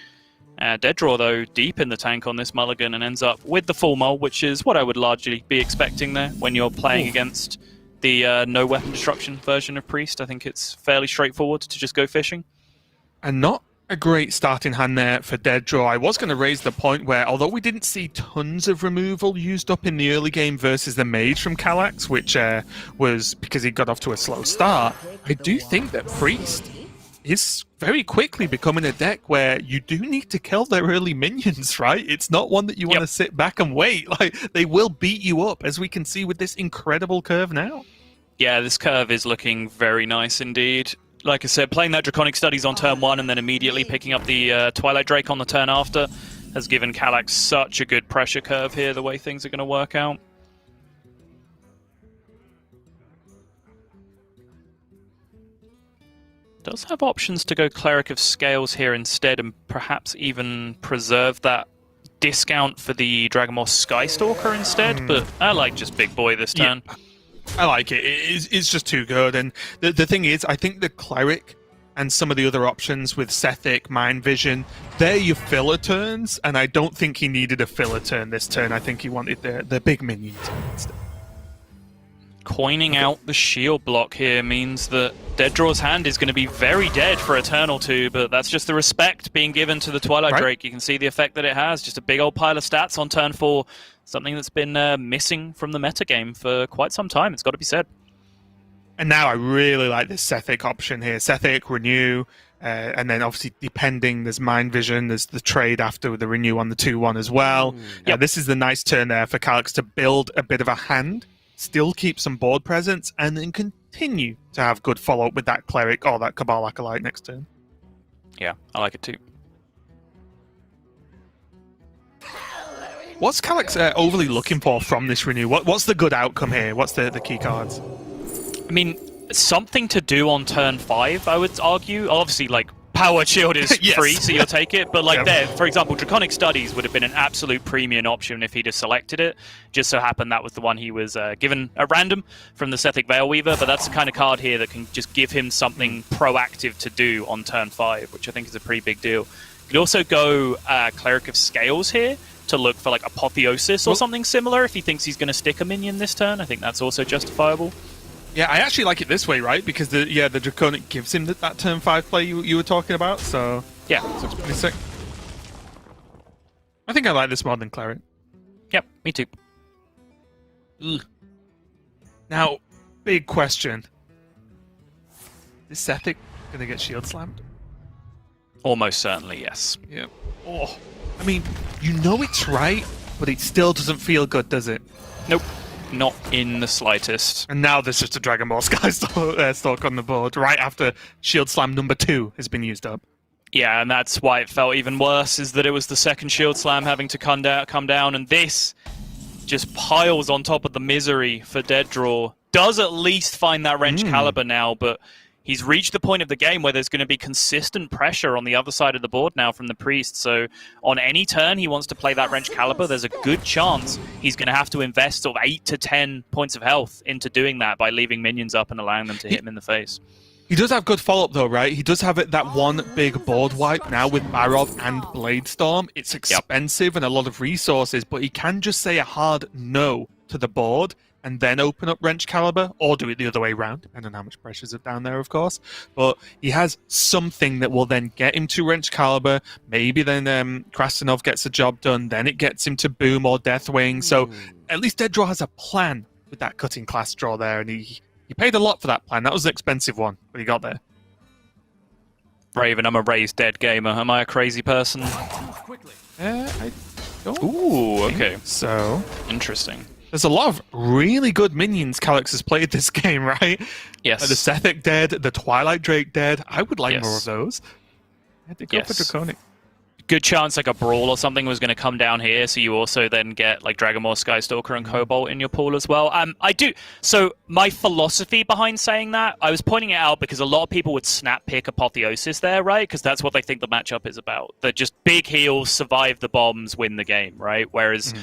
DeadDraw, though, deep in the tank on this mulligan and ends up with the full mull, which is what I would largely be expecting there when you're playing against the no weapon disruption version of Priest. I think it's fairly straightforward to just go fishing. And not a great starting hand there for DeadDraw. I was going to raise the point where, although we didn't see tons of removal used up in the early game versus the Mage from Kalàxz, which was because he got off to a slow start, I do think that Priest is very quickly becoming a deck where you do need to kill their early minions, right? It's not one that you want to sit back and wait. Like, they will beat you up, as we can see with this incredible curve now. Yeah, this curve is looking very nice indeed. Like I said, playing that Draconic Studies on turn 1 and then immediately picking up the Twilight Drake on the turn after has given Kalàxz such a good pressure curve here, the way things are going to work out. Does have options to go Cleric of Scales here instead and perhaps even preserve that discount for the Dragonmoss Skystalker instead, but I like just Big Boy this turn. Yeah. I like it. It's just too good. And the thing is, I think the Cleric and some of the other options with Sethic, Mind Vision, they're your filler turns, and I don't think he needed a filler turn this turn. I think he wanted the big minion turn instead. Coining out the shield block here means that DeadDraw's hand is going to be very dead for a turn or two, but that's just the respect being given to the Twilight Drake. You can see the effect that it has. Just a big old pile of stats on turn 4. Something that's been missing from the metagame for quite some time, it's got to be said. And now I really like this Sethic option here. Sethic, Renew, and then obviously depending, there's Mind Vision, there's the trade after the Renew on the 2-1 as well. This is the nice turn there for Kalàxz to build a bit of a hand, still keep some board presence, and then continue to have good follow-up with that Cleric or that Cabal Acolyte next turn. Yeah, I like it too. What's Kalàxz overly looking for from this Renew? What's the good outcome here? What's the key cards? I mean, something to do on turn 5, I would argue. Obviously, like, Power Shield is free, so you'll take it. But, like, there, for example, Draconic Studies would have been an absolute premium option if he'd have selected it. Just so happened that was the one he was given at random from the Sethic Veilweaver. But that's the kind of card here that can just give him something proactive to do on turn 5, which I think is a pretty big deal. You could also go Cleric of Scales here to look for, like, Apotheosis or something similar if he thinks he's going to stick a minion this turn. I think that's also justifiable. Yeah, I actually like it this way, right? Because the Draconic gives him that turn 5 play you were talking about, so yeah, so it's pretty sick. I think I like this more than Cleric. Yep, me too. Ugh. Now, big question. Is Sethic going to get shield slammed? Almost certainly, yes. Yeah. Oh, I mean, you know it's right, but it still doesn't feel good, does it? Nope. Not in the slightest. And now there's just a Dragon Ball Skystalk on the board, right after Shield Slam number 2 has been used up. Yeah, and that's why it felt even worse, is that it was the second Shield Slam having to come down, and this just piles on top of the misery for DeadDraw. Does at least find that Wrench Caliber now, but he's reached the point of the game where there's going to be consistent pressure on the other side of the board now from the Priest. So on any turn he wants to play that Wrench Caliber, there's a good chance he's going to have to invest sort of 8 to 10 points of health into doing that by leaving minions up and allowing them to hit him in the face. He does have good follow-up though, right? He does have that one big board wipe now with Barov and Bladestorm. It's expensive and a lot of resources, but he can just say a hard no to the board and then open up Wrench Caliber, or do it the other way around, depending on how much pressure's down there, of course. But he has something that will then get him to Wrench Caliber. Maybe then Krastenov gets the job done, then it gets him to Boom or Deathwing. So at least DeadDraw has a plan with that cutting class draw there, and he paid a lot for that plan. That was an expensive one, but he got there. Raven, I'm a raised dead gamer. Am I a crazy person? I don't Ooh, think okay. so. Interesting. There's a lot of really good minions Kalàxz has played this game, right? Yes. Like the Sethic dead, the Twilight Drake dead. I would like Yes. more of those. I had to go for Yes. Draconic. Good chance like a Brawl or something was going to come down here, so you also then get like Dragonmaw, Skystalker, and Cobalt in your pool as well. I do. So my philosophy behind saying that, I was pointing it out because a lot of people would snap pick Apotheosis there, right? Because that's what they think the matchup is about. That just big heals, survive the bombs, win the game, right? Whereas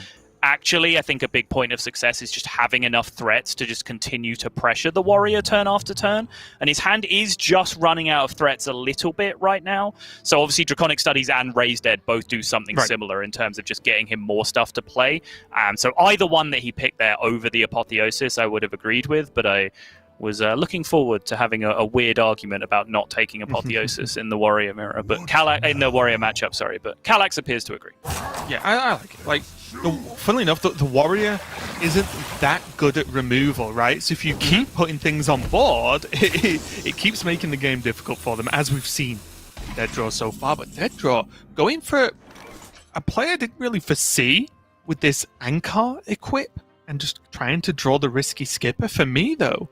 actually, I think a big point of success is just having enough threats to just continue to pressure the warrior turn after turn. And his hand is just running out of threats a little bit right now. So obviously Draconic Studies and Raised Dead both do something similar in terms of just getting him more stuff to play. So either one that he picked there over the Apotheosis, I would have agreed with, but I was looking forward to having a weird argument about not taking Apotheosis in the Warrior mirror, but in the Warrior matchup, sorry, but Kalàxz appears to agree. Yeah, I like it. Like, funnily enough, the Warrior isn't that good at removal, right? So if you keep putting things on board, it keeps making the game difficult for them, as we've seen DeadDraw so far. But DeadDraw, going for a player I didn't really foresee with this Anchor equip and just trying to draw the risky skipper. For me, though,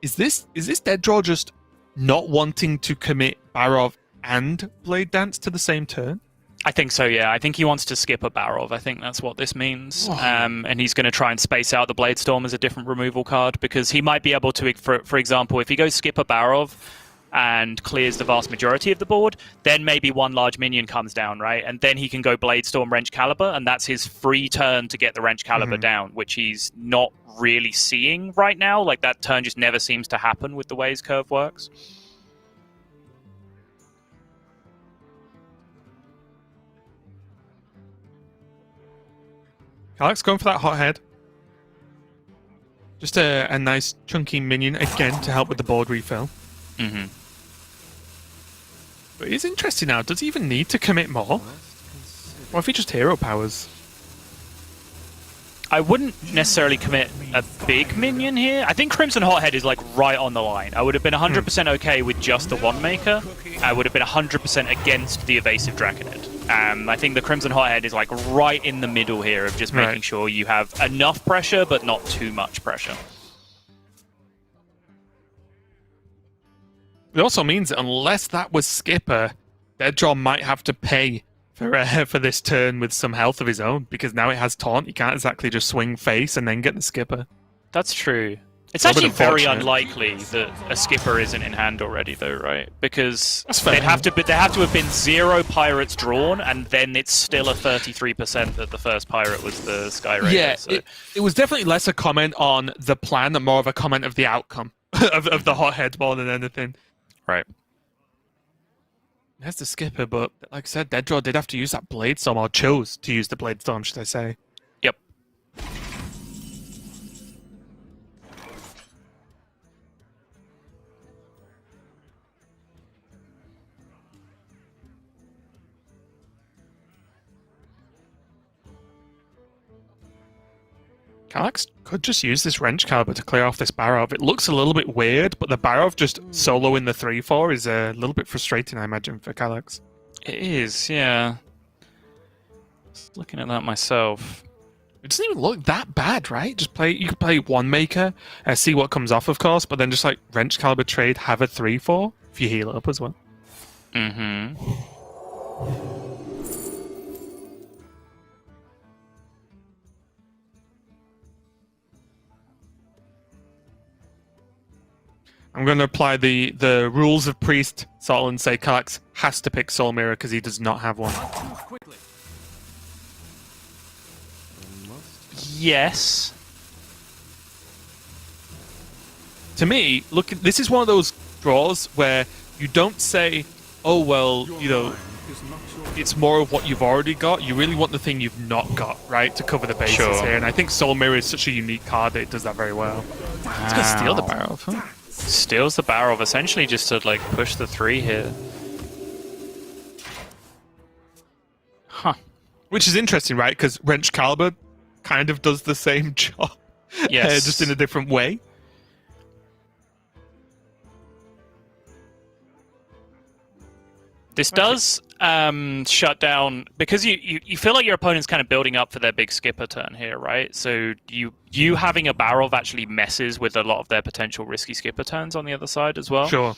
is this DeadDraw just not wanting to commit Barov and Blade Dance to the same turn? I think so, yeah. I think he wants to skip a Barov. I think that's what this means. And he's going to try and space out the Bladestorm as a different removal card, because he might be able to, for example, if he goes skip a Barov and clears the vast majority of the board, then maybe one large minion comes down, right? And then he can go Bladestorm, Wrench Caliber, and that's his free turn to get the Wrench Caliber down, which he's not really seeing right now. Like, that turn just never seems to happen with the way his curve works. Kalàxz going for that Hothead. Just a nice chunky minion again to help with the board refill. But it's interesting now. Does he even need to commit more? Or if he just hero powers? I wouldn't necessarily commit a big minion here. I think Crimson Hothead is like right on the line. I would have been 100% okay with just the Wand Maker. I would have been 100% against the Evasive Draconid. I think the Crimson Hothead is like right in the middle here of just making sure you have enough pressure but not too much pressure. It also means that unless that was Skipper, DeadDraw might have to pay for this turn with some health of his own, because now it has Taunt. You can't exactly just swing face and then get the Skipper. That's true. It's actually very unlikely that a Skipper isn't in hand already, though, right? Because there have to have been 0 pirates drawn, and then it's still a 33% that the first pirate was the Sky Raider. Yeah, so. it was definitely less a comment on the plan and more of a comment of the outcome of the Hothead more than anything. Right. There's the Skipper, but like I said, DeadDraw did have to use that Bladestorm, or chose to use the Bladestorm, should I say. Yep. Kalàxz could just use this Wrench Caliber to clear off this Barov. It looks a little bit weird, but the Barov just soloing the 3/4 is a little bit frustrating, I imagine, for Kalàxz. It is, yeah. Just looking at that myself. It doesn't even look that bad, right? You could play Wand Maker, see what comes off, of course, but then just like Wrench Caliber trade, have a 3/4 if you heal it up as well. I'm going to apply the rules of Priest Sol and say Kalàxz has to pick Soul Mirror because he does not have one. Yes. To me, look, this is one of those draws where you don't say, oh, well, you know, it's more of what you've already got. You really want the thing you've not got, right, to cover the bases here. And I think Soul Mirror is such a unique card that it does that very well. It's going to steal the barrel. Huh? Steals the barrel, essentially just to like push the 3 here. Huh. Which is interesting, right? Because Wrench Caliber kind of does the same job. Yes. Just in a different way. This does shut down, because you feel like your opponent's kind of building up for their big skipper turn here, right? So you having a Barov actually messes with a lot of their potential risky skipper turns on the other side as well. Sure.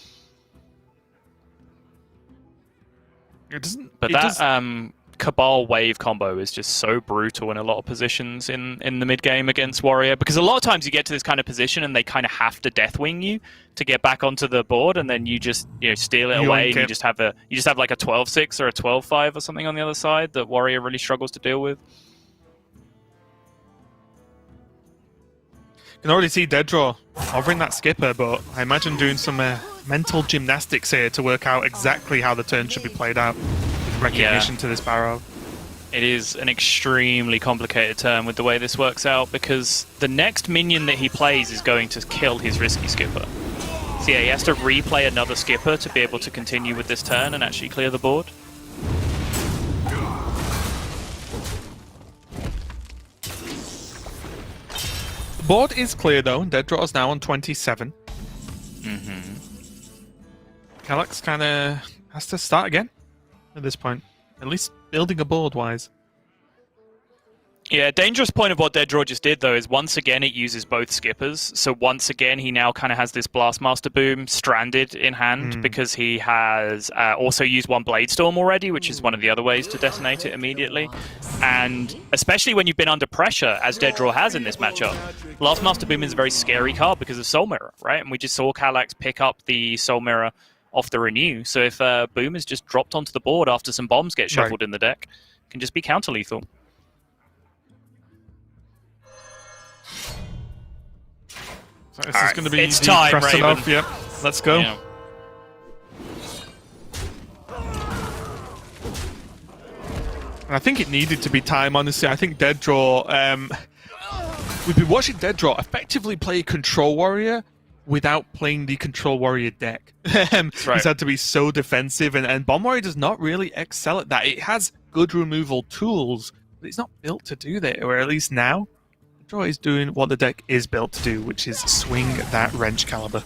It doesn't. But that Cabal wave combo is just so brutal in a lot of positions in the mid game against Warrior, because a lot of times you get to this kind of position and they kind of have to Deathwing you to get back onto the board, and then you just steal it away, and you just have like a 12-6 or a 12-5 or something on the other side that Warrior really struggles to deal with. You can already see DeadDraw hovering that skipper, but I imagine doing some mental gymnastics here to work out exactly how the turn should be played out. Recognition to this Barrow. It is an extremely complicated turn with the way this works out, because the next minion that he plays is going to kill his risky skipper. So yeah, he has to replay another skipper to be able to continue with this turn and actually clear the board. The board is clear though, and DeadDraw is now on 27. Kalàxz kind of has to start again at this point, at least building a board wise. Yeah, dangerous point of what DeadDraw just did though is once again it uses both skippers. So once again he now kind of has this Blastmaster Boom stranded in hand because he has also used one Bladestorm already, which is one of the other ways to detonate it immediately. And especially when you've been under pressure, as DeadDraw has in this matchup, Blastmaster Boom is a very scary card because of Soul Mirror, right? And we just saw Kalàxz pick up the Soul Mirror off the renew. So if Boom is just dropped onto the board after some bombs get shuffled in the deck, it can just be counter-lethal. So this is going to be it's time, Raven. Yep, let's go. Yeah. I think it needed to be time, honestly. I think DeadDraw... we've been watching DeadDraw effectively play a Control Warrior without playing the Control Warrior deck. He's had to be so defensive, and Bomb Warrior does not really excel at that. It has good removal tools, but it's not built to do that, or at least now. DeadDraw is doing what the deck is built to do, which is swing that Wrench Caliber.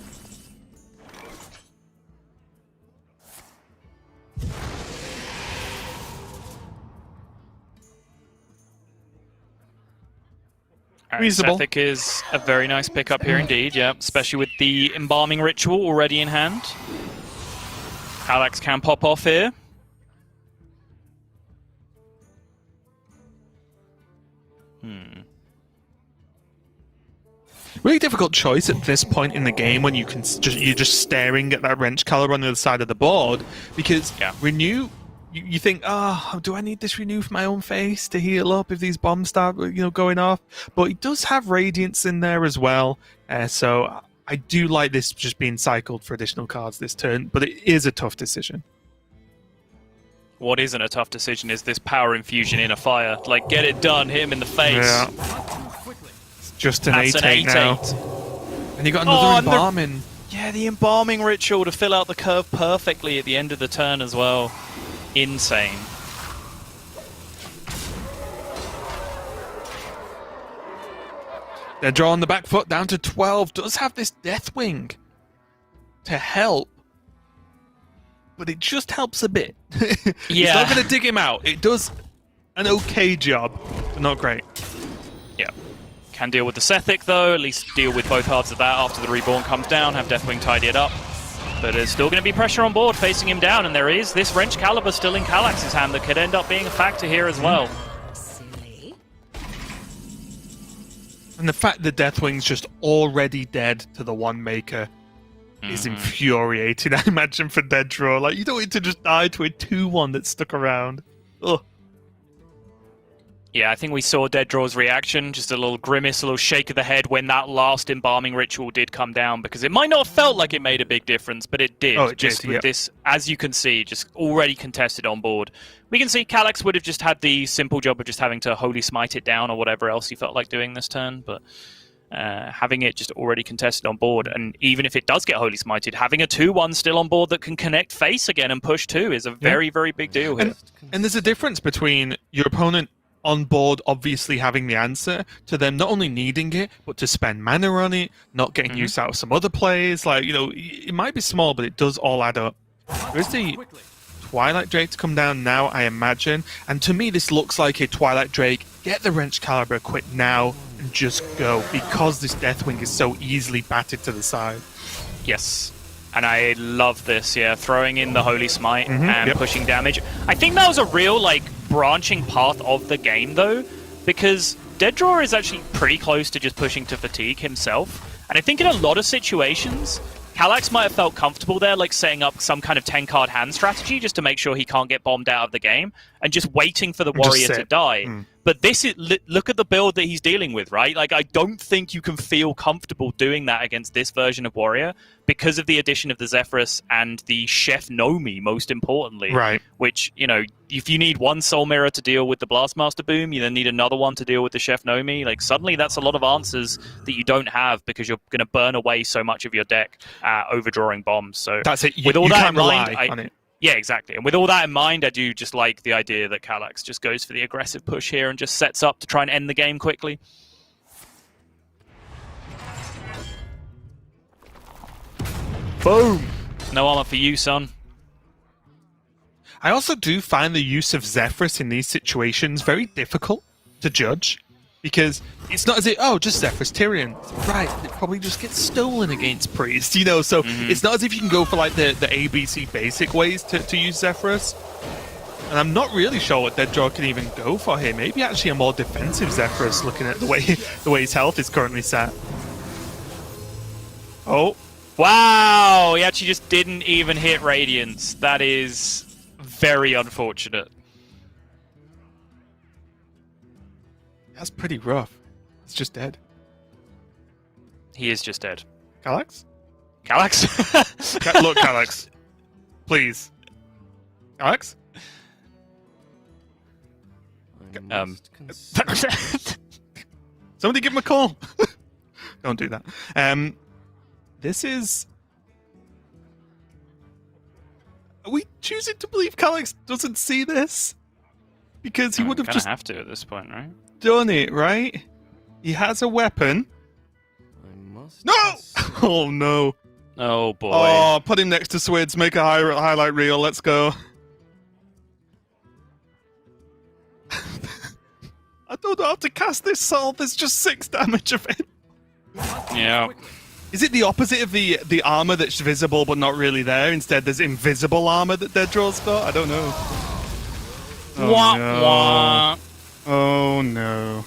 Reasonable. Sethic is a very nice pickup here indeed, yeah, especially with the Embalming Ritual already in hand. Kalàxz can pop off here. Really difficult choice at this point in the game when you're just staring at that Wrench Caliber on the other side of the board, because Renew, you think, oh, do I need this Renew for my own face to heal up if these bombs start going off? But it does have Radiance in there as well, so I do like this just being cycled for additional cards this turn, but it is a tough decision. What isn't a tough decision is this Power Infusion in a fire. Like, get it done, hit him in the face. Yeah. Just an That's 8-8 an now. 8-8. And you got another Embalming. Yeah, the Embalming Ritual to fill out the curve perfectly at the end of the turn as well. Insane. They're drawing the back foot down to 12. Does have this Deathwing to help, but it just helps a bit. It's not going to dig him out. It does an okay job, but not great. Yeah. Can deal with the Sethic though, at least deal with both halves of that after the Reborn comes down, have Deathwing tidy it up. But there's still going to be pressure on board facing him down, and there is this Wrench Caliber still in Kalàxz's hand that could end up being a factor here as well. And the fact that Deathwing's just already dead to the One Maker is infuriating, I imagine, for DeadDraw. Like, you don't need to just die to a 2-1 that's stuck around. Ugh. Yeah, I think we saw DeadDraw's reaction, just a little grimace, a little shake of the head when that last Embalming Ritual did come down, because it might not have felt like it made a big difference, but it did. Oh, it just did, with this, as you can see, just already contested on board. We can see Kalàxz would have just had the simple job of just having to Holy Smite it down or whatever else he felt like doing this turn, but having it just already contested on board, and even if it does get Holy Smited, having a 2-1 still on board that can connect face again and push 2 is a very, very big deal here. And there's a difference between your opponent on board obviously having the answer to them not only needing it, but to spend mana on it, not getting use out of some other plays. Like, it might be small, but it does all add up. There's the Twilight Drake to come down now, I imagine. And to me, this looks like a Twilight Drake. Get the Wrench Caliber equipped now and just go, because this Deathwing is so easily batted to the side. Yes. And I love this, yeah. Throwing in the Holy Smite and yep. pushing damage. I think that was a real, like, branching path of the game, though, because DeadDraw is actually pretty close to just pushing to fatigue himself. And I think in a lot of situations, Kalàxz might have felt comfortable there, like setting up some kind of 10-card hand strategy just to make sure he can't get bombed out of the game, and just waiting for the warrior to die. But this is, look at the build that he's dealing with, right? Like, I don't think you can feel comfortable doing that against this version of warrior because of the addition of the Zephyrus and the Chef Nomi, most importantly. Right. Which, you know, if you need one Soul Mirror to deal with the Blastmaster Boom, you then need another one to deal with the Chef Nomi. Like, suddenly that's a lot of answers that you don't have because you're going to burn away so much of your deck overdrawing bombs. So that's it. With all you that can't in mind, rely on it. yeah, exactly. And with all that in mind, I do just like the idea that Kalàxz just goes for the aggressive push here and just sets up to try and end the game quickly. Boom! No armor for you, son. I also do find the use of Zephyrus in these situations very difficult to judge, because it's not as if, oh, just Zephyrus Tyrion. Right, it probably just gets stolen against Priest, you know, so it's not as if you can go for like the ABC basic ways to use Zephyrus. And I'm not really sure what DeadDraw can even go for here. Maybe actually a more defensive Zephyrus, looking at the way his health is currently set. Oh. Wow! He actually just didn't even hit Radiance. That is very unfortunate. That's pretty rough. It's just dead. He is just dead. Kalàxz? Kalàxz? Look, Kalàxz. Please. Kalàxz? Somebody give him a call. Don't do that. This is... Are we choosing to believe Kalàxz doesn't see this? Because he would have just have to at this point, right? done it, right? He has a weapon. No! Oh, no. Oh, boy. Oh, put him next to Swids. Make a highlight reel. Let's go. I don't know how to cast this soul. There's just 6 damage of it. Yeah. Is it the opposite of the armor that's visible but not really there? Instead, there's invisible armor that DeadDraw's got? I don't know. Oh, Wah, no. wah. Oh, no.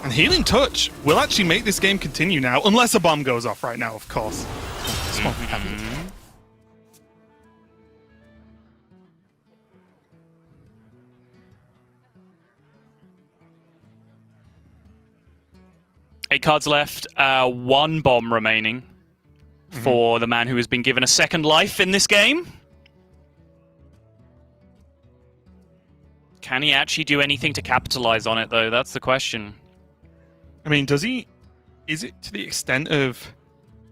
And Healing Touch will actually make this game continue now, unless a bomb goes off right now, of course. This won't happen. Eight cards left, 1 bomb remaining for the man who has been given a second life in this game. Can he actually do anything to capitalize on it, though? That's the question. I mean, does he... Is it to the extent of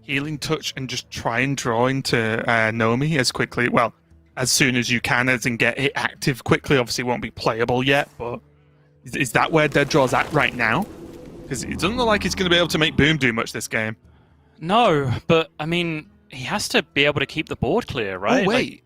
Healing Touch and just try and draw into Nomi as quickly... Well, as soon as you can, as in get it active quickly. Obviously, it won't be playable yet, but... Is that where DeadDraw's at right now? Because it doesn't look like he's going to be able to make Boom do much this game. No, but, I mean, he has to be able to keep the board clear, right? Oh, wait.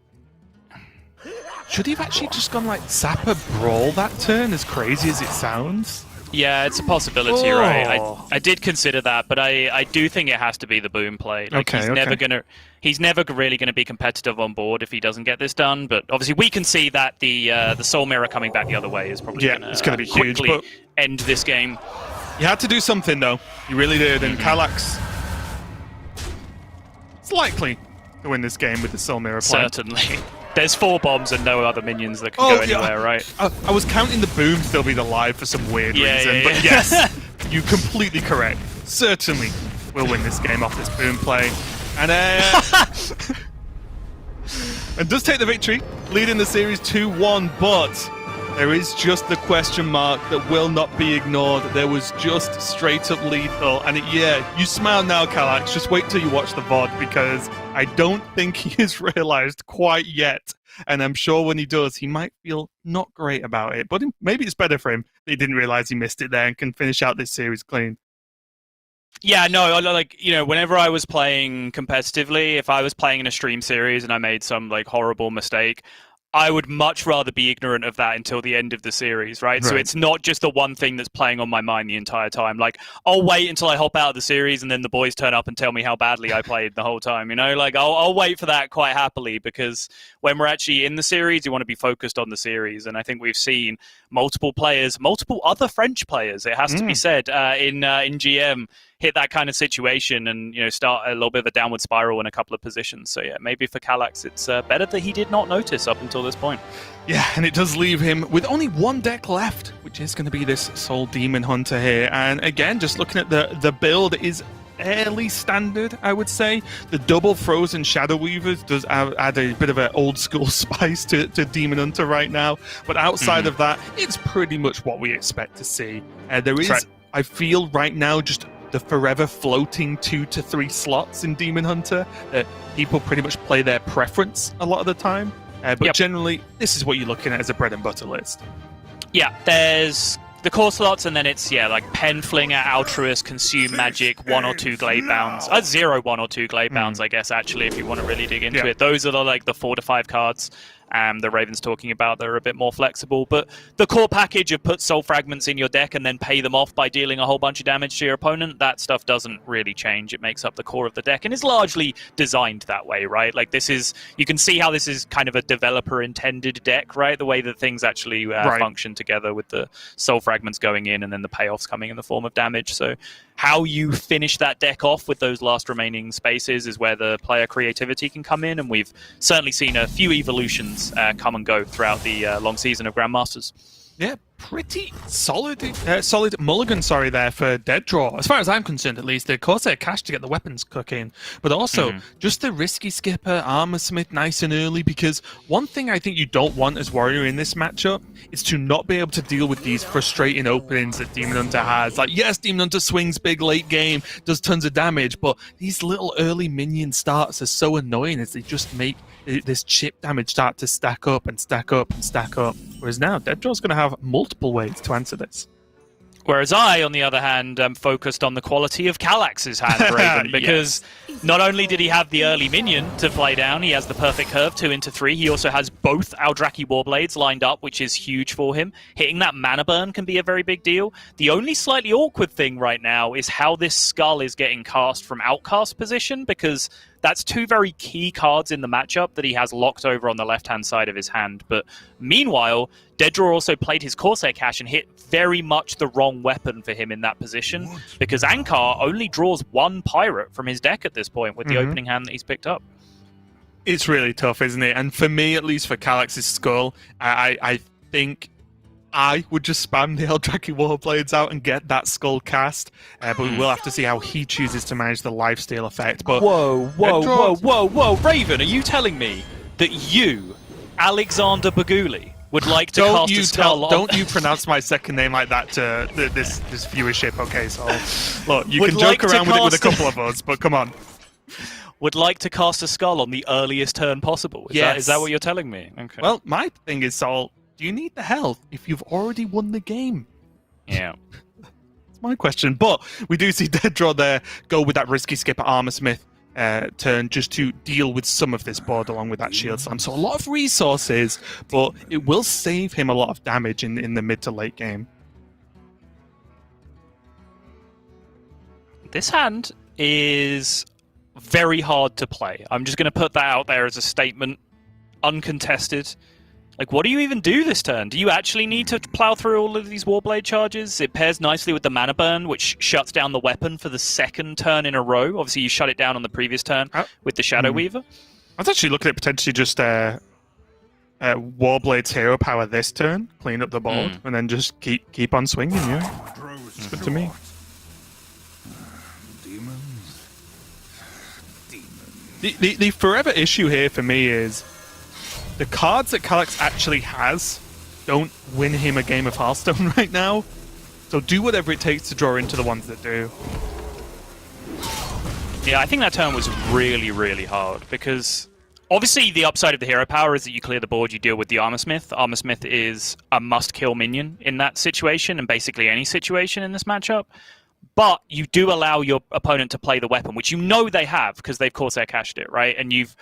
Should he have actually just gone, like, Zapper Brawl that turn, as crazy as it sounds? Yeah, it's a possibility, right? I did consider that, but I do think it has to be the Boom play. Like, he's never really gonna be competitive on board if he doesn't get this done. But obviously, we can see that the Soul Mirror coming back the other way is probably it's gonna be huge. quickly end this game. You had to do something, though. You really did. And Kalàxz is likely to win this game with the Soul Mirror play. Certainly. There's 4 bombs and no other minions that can go anywhere, right? I was counting the Boom still being alive for some weird reason, but yes, you're completely correct. Certainly will win this game off this Boom play. And and does take the victory, leading the series 2-1, but there is just the question mark that will not be ignored. There was just straight up lethal. And you smile now, Kalàxz. Just wait till you watch the VOD, because I don't think he has realized quite yet. And I'm sure when he does, he might feel not great about it. But maybe it's better for him that he didn't realize he missed it there and can finish out this series clean. Yeah, no, like, whenever I was playing competitively, if I was playing in a stream series and I made some like horrible mistake, I would much rather be ignorant of that until the end of the series, right? So Right. it's not just the one thing that's playing on my mind the entire time. Like, I'll wait until I hop out of the series and then the boys turn up and tell me how badly I played the whole time, Like, I'll wait for that quite happily, because when we're actually in the series, you want to be focused on the series. And I think we've seen multiple players, multiple other French players, it has to be said, in GM, hit that kind of situation and start a little bit of a downward spiral in a couple of positions. So yeah, maybe for Kalàxz, it's better that he did not notice up until this point. Yeah, and it does leave him with only one deck left, which is going to be this Soul Demon Hunter here. And again, just looking at the build is fairly standard, I would say. The double Frozen Shadow Weavers does add a bit of an old school spice to Demon Hunter right now. But outside of that, it's pretty much what we expect to see. There is, right. I feel right now, just the forever floating 2 to 3 slots in Demon Hunter that people pretty much play their preference a lot of the time. But generally, this is what you're looking at as a bread and butter list. Yeah, there's the core slots, and then it's, like Pen Flinger, Altruist, Consume Magic, 1 or 2 Glade Bounds. 0, 1 or 2 Glade Bounds, I guess, actually, if you want to really dig into it. Those are the 4 to 5 cards the Raven's talking about that are a bit more flexible. But the core package of put Soul Fragments in your deck and then pay them off by dealing a whole bunch of damage to your opponent, that stuff doesn't really change. It makes up the core of the deck and is largely designed that way, right? Like, this is, you can see how this is kind of a developer-intended deck, right? The way that things actually function together with the Soul Fragments going in and then the payoffs coming in the form of damage. So how you finish that deck off with those last remaining spaces is where the player creativity can come in, and we've certainly seen a few evolutions come and go throughout the long season of Grandmasters. Yeah, pretty solid mulligan, there for DeadDraw. As far as I'm concerned, at least, of course, they're cash to get the weapons cooking, but also just the risky skipper, Armor Smith nice and early, because one thing I think you don't want as Warrior in this matchup is to not be able to deal with these frustrating openings that Demon Hunter has. Like, yes, Demon Hunter swings big late game, does tons of damage, but these little early minion starts are so annoying as they just make this chip damage start to stack up and stack up and stack up. Whereas now, DeadDraw's going to have multiple ways to answer this. Whereas I, on the other hand, am focused on the quality of Kalàxz's hand, Raven, because not only did he have the early minion to play down, he has the perfect curve 2 into 3. He also has both Aldraki Warblades lined up, which is huge for him. Hitting that mana burn can be a very big deal. The only slightly awkward thing right now is how this Skull is getting cast from outcast position, because that's 2 very key cards in the matchup that he has locked over on the left-hand side of his hand. But meanwhile, DeadDraw also played his Corsair Cache and hit very much the wrong weapon for him in that position, because Ankar only draws 1 Pirate from his deck at this point with the opening hand that he's picked up. It's really tough, isn't it? And for me, at least for Kalàxz's Skull, I think I would just spam the Eldraki Warblades out and get that Skull cast, but we will have to see how he chooses to manage the lifesteal effect. But Whoa, Raven, are you telling me that you, Alexander Baguli, would like to cast a Skull on... Don't you pronounce my second name like that to this viewership, okay? So, look, you can joke around with it with a couple of us, but come on. Would like to cast a Skull on the earliest turn possible? Is that what you're telling me? Okay. Well, my thing is, Sol, do you need the health if you've already won the game? Yeah. That's my question. But we do see DeadDraw there go with that risky skipper Armor Smith turn just to deal with some of this board along with that Shield Slam. So a lot of resources, but it will save him a lot of damage in the mid to late game. This hand is very hard to play. I'm just going to put that out there as a statement, uncontested. Like, what do you even do this turn? Do you actually need to plow through all of these Warblade charges? It pairs nicely with the Mana Burn, which shuts down the weapon for the second turn in a row. Obviously, you shut it down on the previous turn with the Shadow Weaver. I was actually looking at potentially just Warblade's hero power this turn, clean up the board, and then just keep on swinging, yeah. It's good to me. The forever issue here for me is the cards that Kalàxz actually has don't win him a game of Hearthstone right now. So do whatever it takes to draw into the ones that do. Yeah, I think that turn was really, really hard because obviously the upside of the hero power is that you clear the board, you deal with the Armor Smith. Armor Smith is a must-kill minion in that situation and basically any situation in this matchup. but you do allow your opponent to play the weapon, which you know they have because they've Corsair cached it, right? And you've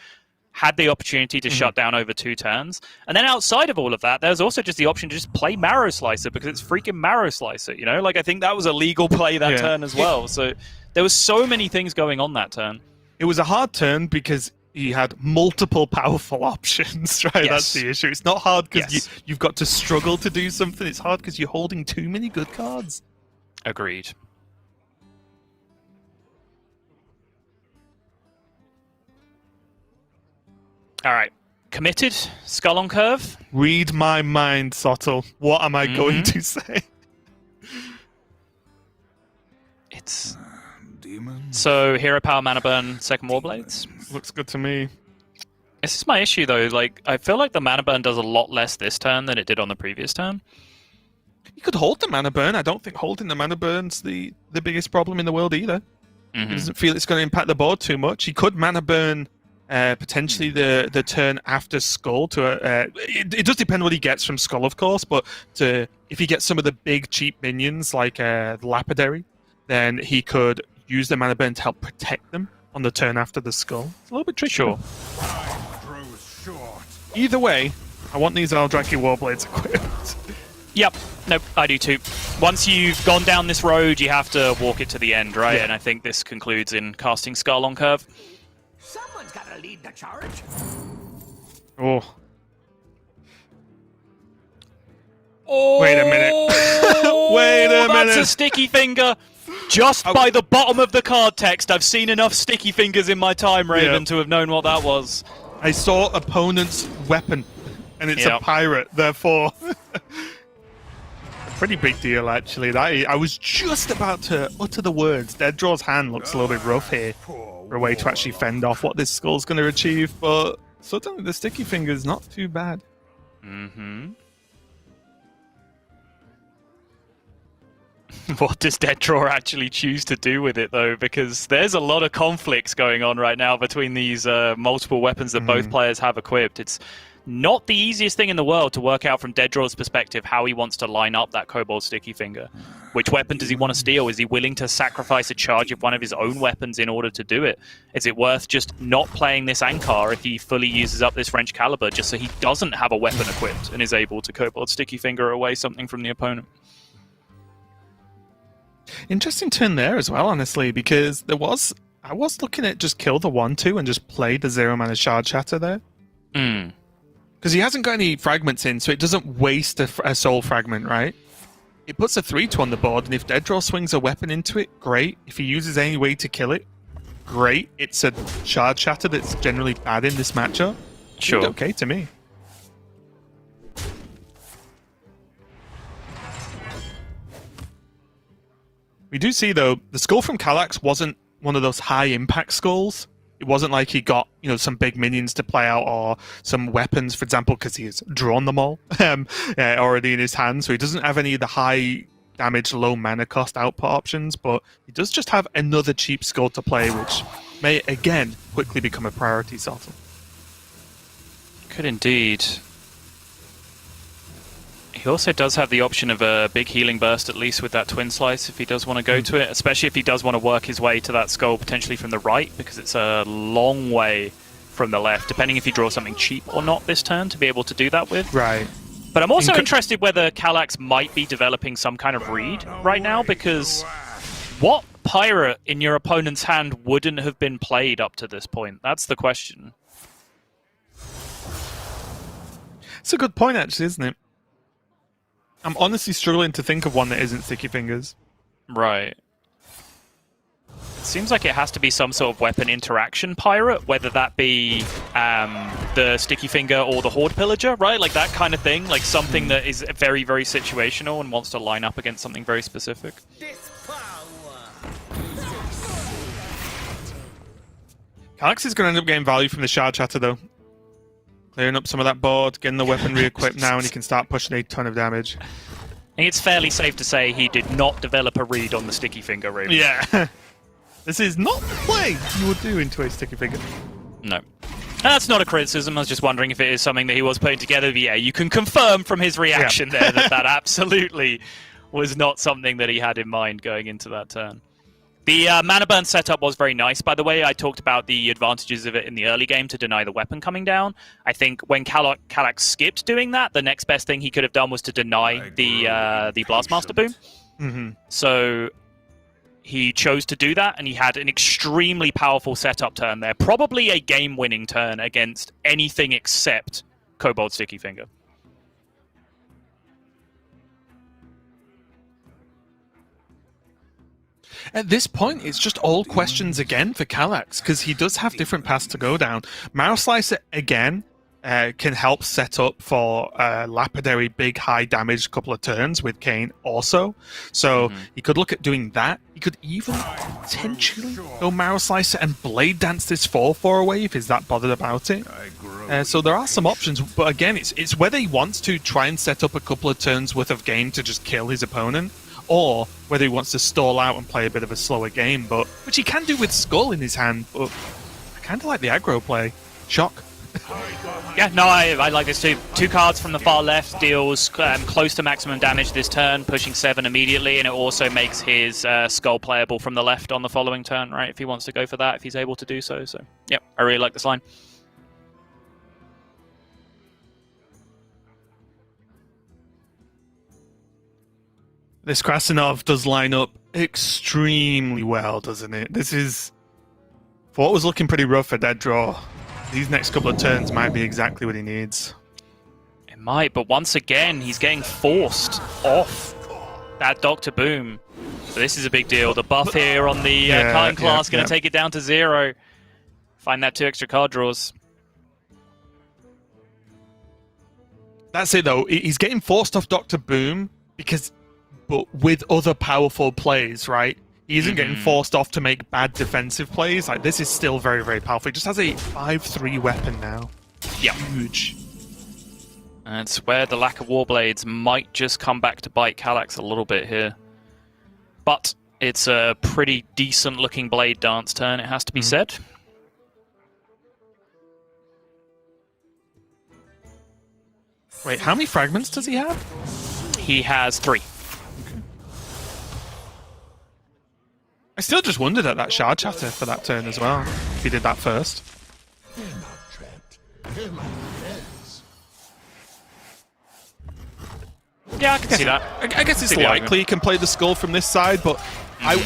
had the opportunity to shut down over 2 turns. And then outside of all of that, there's also just the option to just play Marrow Slicer because it's freaking Marrow Slicer, you know? Like, I think that was a legal play that turn as well. So there was so many things going on that turn. It was a hard turn because he had multiple powerful options, right? That's the issue. It's not hard because you've got to struggle to do something. It's hard because you're holding too many good cards. Agreed. All right. Committed. Skull on curve. Read my mind, Sottle. What am I going to say? It's... Demons. So, Hero Power, Mana Burn, second Warblades. Looks good to me. This is my issue, though. Like, I feel like the Mana Burn does a lot less this turn than it did on the previous turn. You could hold the Mana Burn. I don't think holding the Mana Burn's the biggest problem in the world either. He doesn't feel it's going to impact the board too much. He could Mana Burn potentially the turn after Skull. It does depend what he gets from Skull, of course, but if he gets some of the big cheap minions like the Lapidary, then he could use the Mana Burn to help protect them on the turn after the Skull. It's a little bit tricky. Sure. Either way, I want these Eldrazi Warblades equipped. Yep. Nope, I do too. Once you've gone down this road, you have to walk it to the end, right? Yeah. And I think this concludes in casting Skull on curve. Someone's got to lead the charge. Oh. Wait a minute. Wait a minute. That's a sticky finger. Just by the bottom of the card text, I've seen enough sticky fingers in my time, Raven, to have known what that was. I saw opponent's weapon, and it's a pirate, therefore... Pretty big deal, actually. I was just about to utter the words. DeadDraw's hand looks a little bit rough here for a way to actually fend off what this Skull's going to achieve, but suddenly the sticky finger's not too bad. What does DeadDraw actually choose to do with it, though? Because there's a lot of conflicts going on right now between these multiple weapons that both players have equipped. It's not the easiest thing in the world to work out from DeadDraw's perspective how he wants to line up that Kobold Sticky Finger. Which weapon does he want to steal? Is he willing to sacrifice a charge of one of his own weapons in order to do it? Is it worth just not playing this Ankar if he fully uses up this French Caliber just so he doesn't have a weapon equipped and is able to Kobold Sticky Finger away something from the opponent? Interesting turn there as well, honestly, because I was looking at just kill the 1/2 and just play the 0-mana Shard Shatter there. Because he hasn't got any fragments in, so it doesn't waste a soul fragment, right? It puts a 3/2 on the board, and if DeadDraw swings a weapon into it, great. If he uses any way to kill it, great. It's a Shard Shatter that's generally bad in this matchup. Sure. Okay to me. We do see, though, the skull from Kalàxz wasn't one of those high-impact skulls. It wasn't like he got, some big minions to play out or some weapons, for example, because he has drawn them all already in his hand. So he doesn't have any of the high damage, low mana cost output options, but he does just have another cheap skull to play, which may, again, quickly become a priority sort of. Could indeed. He also does have the option of a big healing burst, at least with that Twin Slice, if he does want to go to it, especially if he does want to work his way to that skull potentially from the right, because it's a long way from the left, depending if he draws something cheap or not this turn to be able to do that with. Right. But I'm also interested whether Kalàxz might be developing some kind of read right now, because what pirate in your opponent's hand wouldn't have been played up to this point? That's the question. It's a good point, actually, isn't it? I'm honestly struggling to think of one that isn't Sticky Fingers. Right. It seems like it has to be some sort of weapon interaction pirate, whether that be the Sticky Finger or the Horde Pillager, right? Like that kind of thing, like something that is very, very situational and wants to line up against something very specific. Kalàxz is going to end up getting value from the Shard Shatter, though. Clearing up some of that board, getting the weapon re-equipped now, and he can start pushing a ton of damage. I think it's fairly safe to say he did not develop a read on the Sticky Finger, Raven. Yeah. This is not the play you would do into a Sticky Finger. No. That's not a criticism. I was just wondering if it is something that he was putting together. But yeah, you can confirm from his reaction there that that absolutely was not something that he had in mind going into that turn. The mana burn setup was very nice, by the way. I talked about the advantages of it in the early game to deny the weapon coming down. I think when Kalàxz skipped doing that, the next best thing he could have done was to deny the Blastmaster Boom. Mm-hmm. So he chose to do that, and he had an extremely powerful setup turn there. Probably a game-winning turn against anything except Kobold Sticky Finger. At this point, it's just all questions again for Kalàxz, because he does have different paths to go down. Marrow Slicer, again, can help set up for Lapidary, big, high damage couple of turns with Kayn also. So he could look at doing that. He could even potentially go Marrow Slicer and Blade Dance this 4/4 away if he's that bothered about it. So there are some options, but again, it's whether he wants to try and set up a couple of turns worth of game to just kill his opponent, or whether he wants to stall out and play a bit of a slower game, but which he can do with Skull in his hand, but I kind of like the aggro play. Shock. Yeah, no, I like this too. 2 cards from the far left deals close to maximum damage this turn, pushing 7 immediately, and it also makes his Skull playable from the left on the following turn, right, if he wants to go for that, if he's able to do so. So, yeah, I really like this line. This Krasinov does line up extremely well, doesn't it? This is, for what was looking pretty rough for DeadDraw, these next couple of turns might be exactly what he needs. It might, but once again, he's getting forced off that Dr. Boom. So this is a big deal. The buff here on the Kind class going to take it down to 0. Find that 2 extra card draws. That's it, though. He's getting forced off Dr. Boom because, but with other powerful plays, right? He isn't getting forced off to make bad defensive plays. Like, this is still very, very powerful. He just has a 5/3 weapon now. Yeah. Huge. That's where the lack of Warblades might just come back to bite Kalàxz a little bit here. But it's a pretty decent-looking Blade Dance turn, it has to be said. Wait, how many fragments does he have? He has 3. I still just wondered at that Shard Chatter for that turn as well, if he did that first. They're not trapped. They're my friends. Yeah, I can see that. I guess it's likely he can play the Skull from this side, but I'm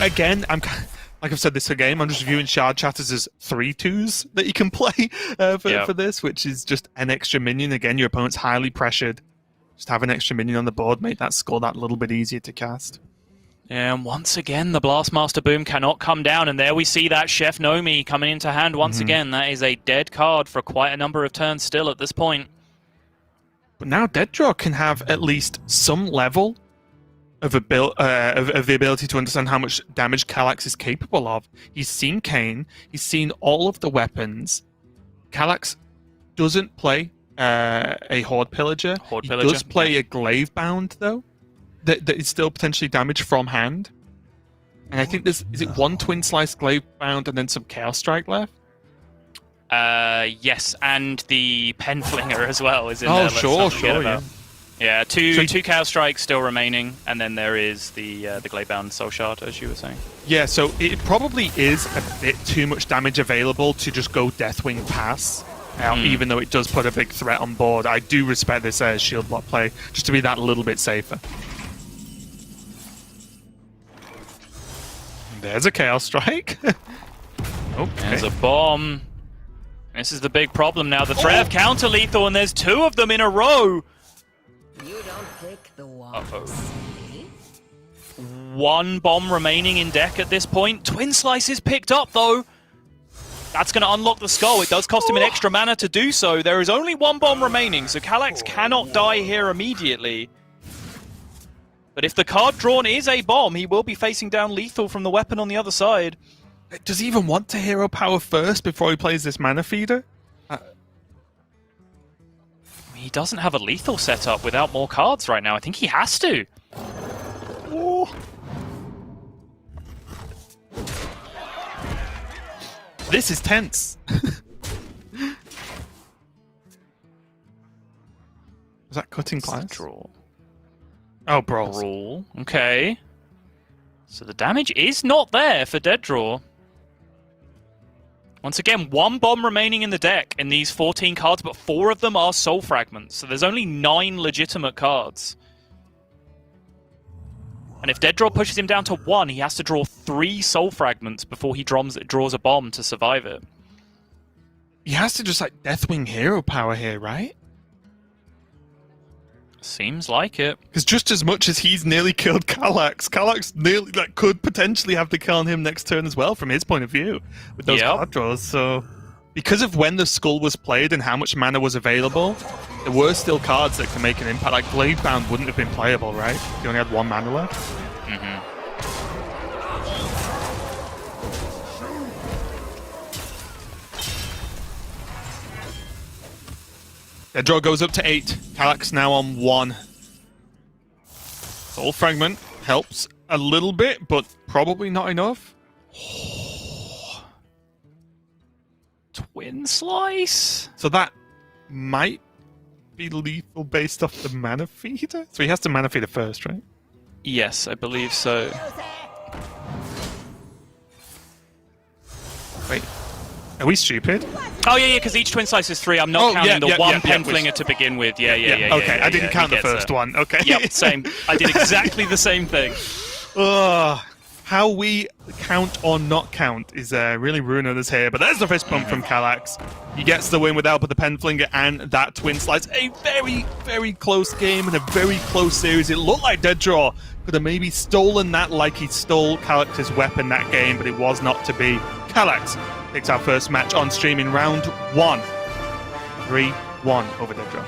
like I've said this whole game, I'm just viewing Shard Chatters as 3/2s that you can play for this, which is just an extra minion. Again, your opponent's highly pressured. Just have an extra minion on the board, make that Skull that little bit easier to cast. Yeah, and once again, the Blastmaster Boom cannot come down, and there we see that Chef Nomi coming into hand once again. That is a dead card for quite a number of turns still at this point. But now DeadDraw can have at least some level of the ability to understand how much damage Kalàxz is capable of. He's seen Kayn, he's seen all of the weapons. Kalàxz doesn't play a Horde Pillager. He does play a Glaive Bound, though. That is still potentially damage from hand. And I think there's, is it 1 Twin Slice Glaive Bound and then some Chaos Strike left? Yes, and the Pen Flinger as well is in there. there. Oh, sure, yeah. Yeah, two Chaos Strikes still remaining, and then there is the Glaive-bound Soul Shard, as you were saying. Yeah, so it probably is a bit too much damage available to just go Deathwing Pass, even though it does put a big threat on board. I do respect this shield block play, just to be that little bit safer. There's a Chaos Strike. Okay. There's a bomb. This is the big problem now. The threat of counter-lethal, and there's 2 of them in a row. You don't pick the ones. 1 bomb remaining in deck at this point. Twin Slice is picked up, though. That's going to unlock the Skull. It does cost him an extra mana to do so. There is only 1 bomb remaining, so Kalàxz cannot die here immediately. But if the card drawn is a bomb, he will be facing down lethal from the weapon on the other side. Does he even want to hero power first before he plays this mana feeder? He doesn't have a lethal setup without more cards right now. I think he has to. Oh. This is tense. Was that Cutting Class? Draw. Oh, Brawl. Brawl. Okay. So the damage is not there for DeadDraw. Once again, 1 bomb remaining in the deck in these 14 cards, but 4 of them are soul fragments. So there's only 9 legitimate cards. And if DeadDraw pushes him down to 1, he has to draw 3 soul fragments before he draws a bomb to survive it. He has to just like Deathwing hero power here, right? Seems like it. Because just as much as he's nearly killed Kalàxz, Kalàxz nearly could potentially have the kill on him next turn as well, from his point of view, with those card draws. So, because of when the skull was played and how much mana was available, there were still cards that can make an impact. Like Bladebound wouldn't have been playable, right? He only had 1 mana left. DeadDraw goes up to 8. Kalàxz now on 1. Soul Fragment helps a little bit, but probably not enough. Twin Slice? So that might be lethal based off the Mana Feeder? So he has to Mana Feeder first, right? Yes, I believe so. Wait. Are we stupid? Oh, yeah, because each Twin Slice is 3. I'm not counting the one Penflinger to begin with. Yeah. Okay, I didn't count the first one. Okay. Yep, same. I did exactly the same thing. How we count or not count is really ruining us here. But there's the fist bump from Kalàxz. He gets the win without the Penflinger and that Twin Slice. A very, very close game and a very close series. It looked like DeadDraw could have maybe stolen that like he stole Kalàxz's weapon that game, but it was not to be. Kalàxz takes our first match on stream in round 1. 3-1 over DeadDraw.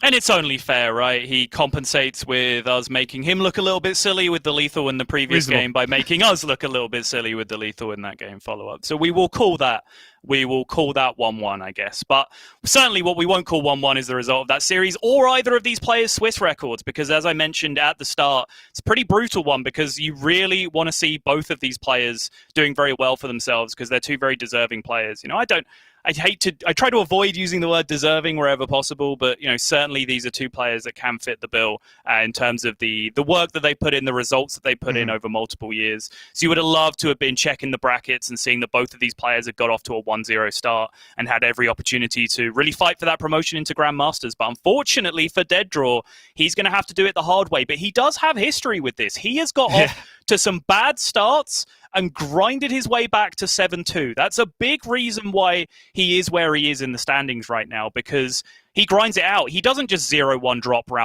And it's only fair, right? He compensates with us making him look a little bit silly with the lethal in the previous game by making us look a little bit silly with the lethal in that game follow-up. So we will call that 1-1, I guess. But certainly what we won't call 1-1 is the result of that series or either of these players' Swiss records, because as I mentioned at the start, it's a pretty brutal one because you really want to see both of these players doing very well for themselves because they're 2 very deserving players. You know, I try to avoid using the word deserving wherever possible, but you know, certainly these are 2 players that can fit the bill in terms of the work that they put in, the results that they put in over multiple years. So you would have loved to have been checking the brackets and seeing that both of these players had got off to a 1-0 start and had every opportunity to really fight for that promotion into Grandmasters. But unfortunately for DeadDraw, he's going to have to do it the hard way. But he does have history with this. He has got off to some bad starts and grinded his way back to 7-2. That's a big reason why he is where he is in the standings right now, because he grinds it out. He doesn't just 0-1 drop round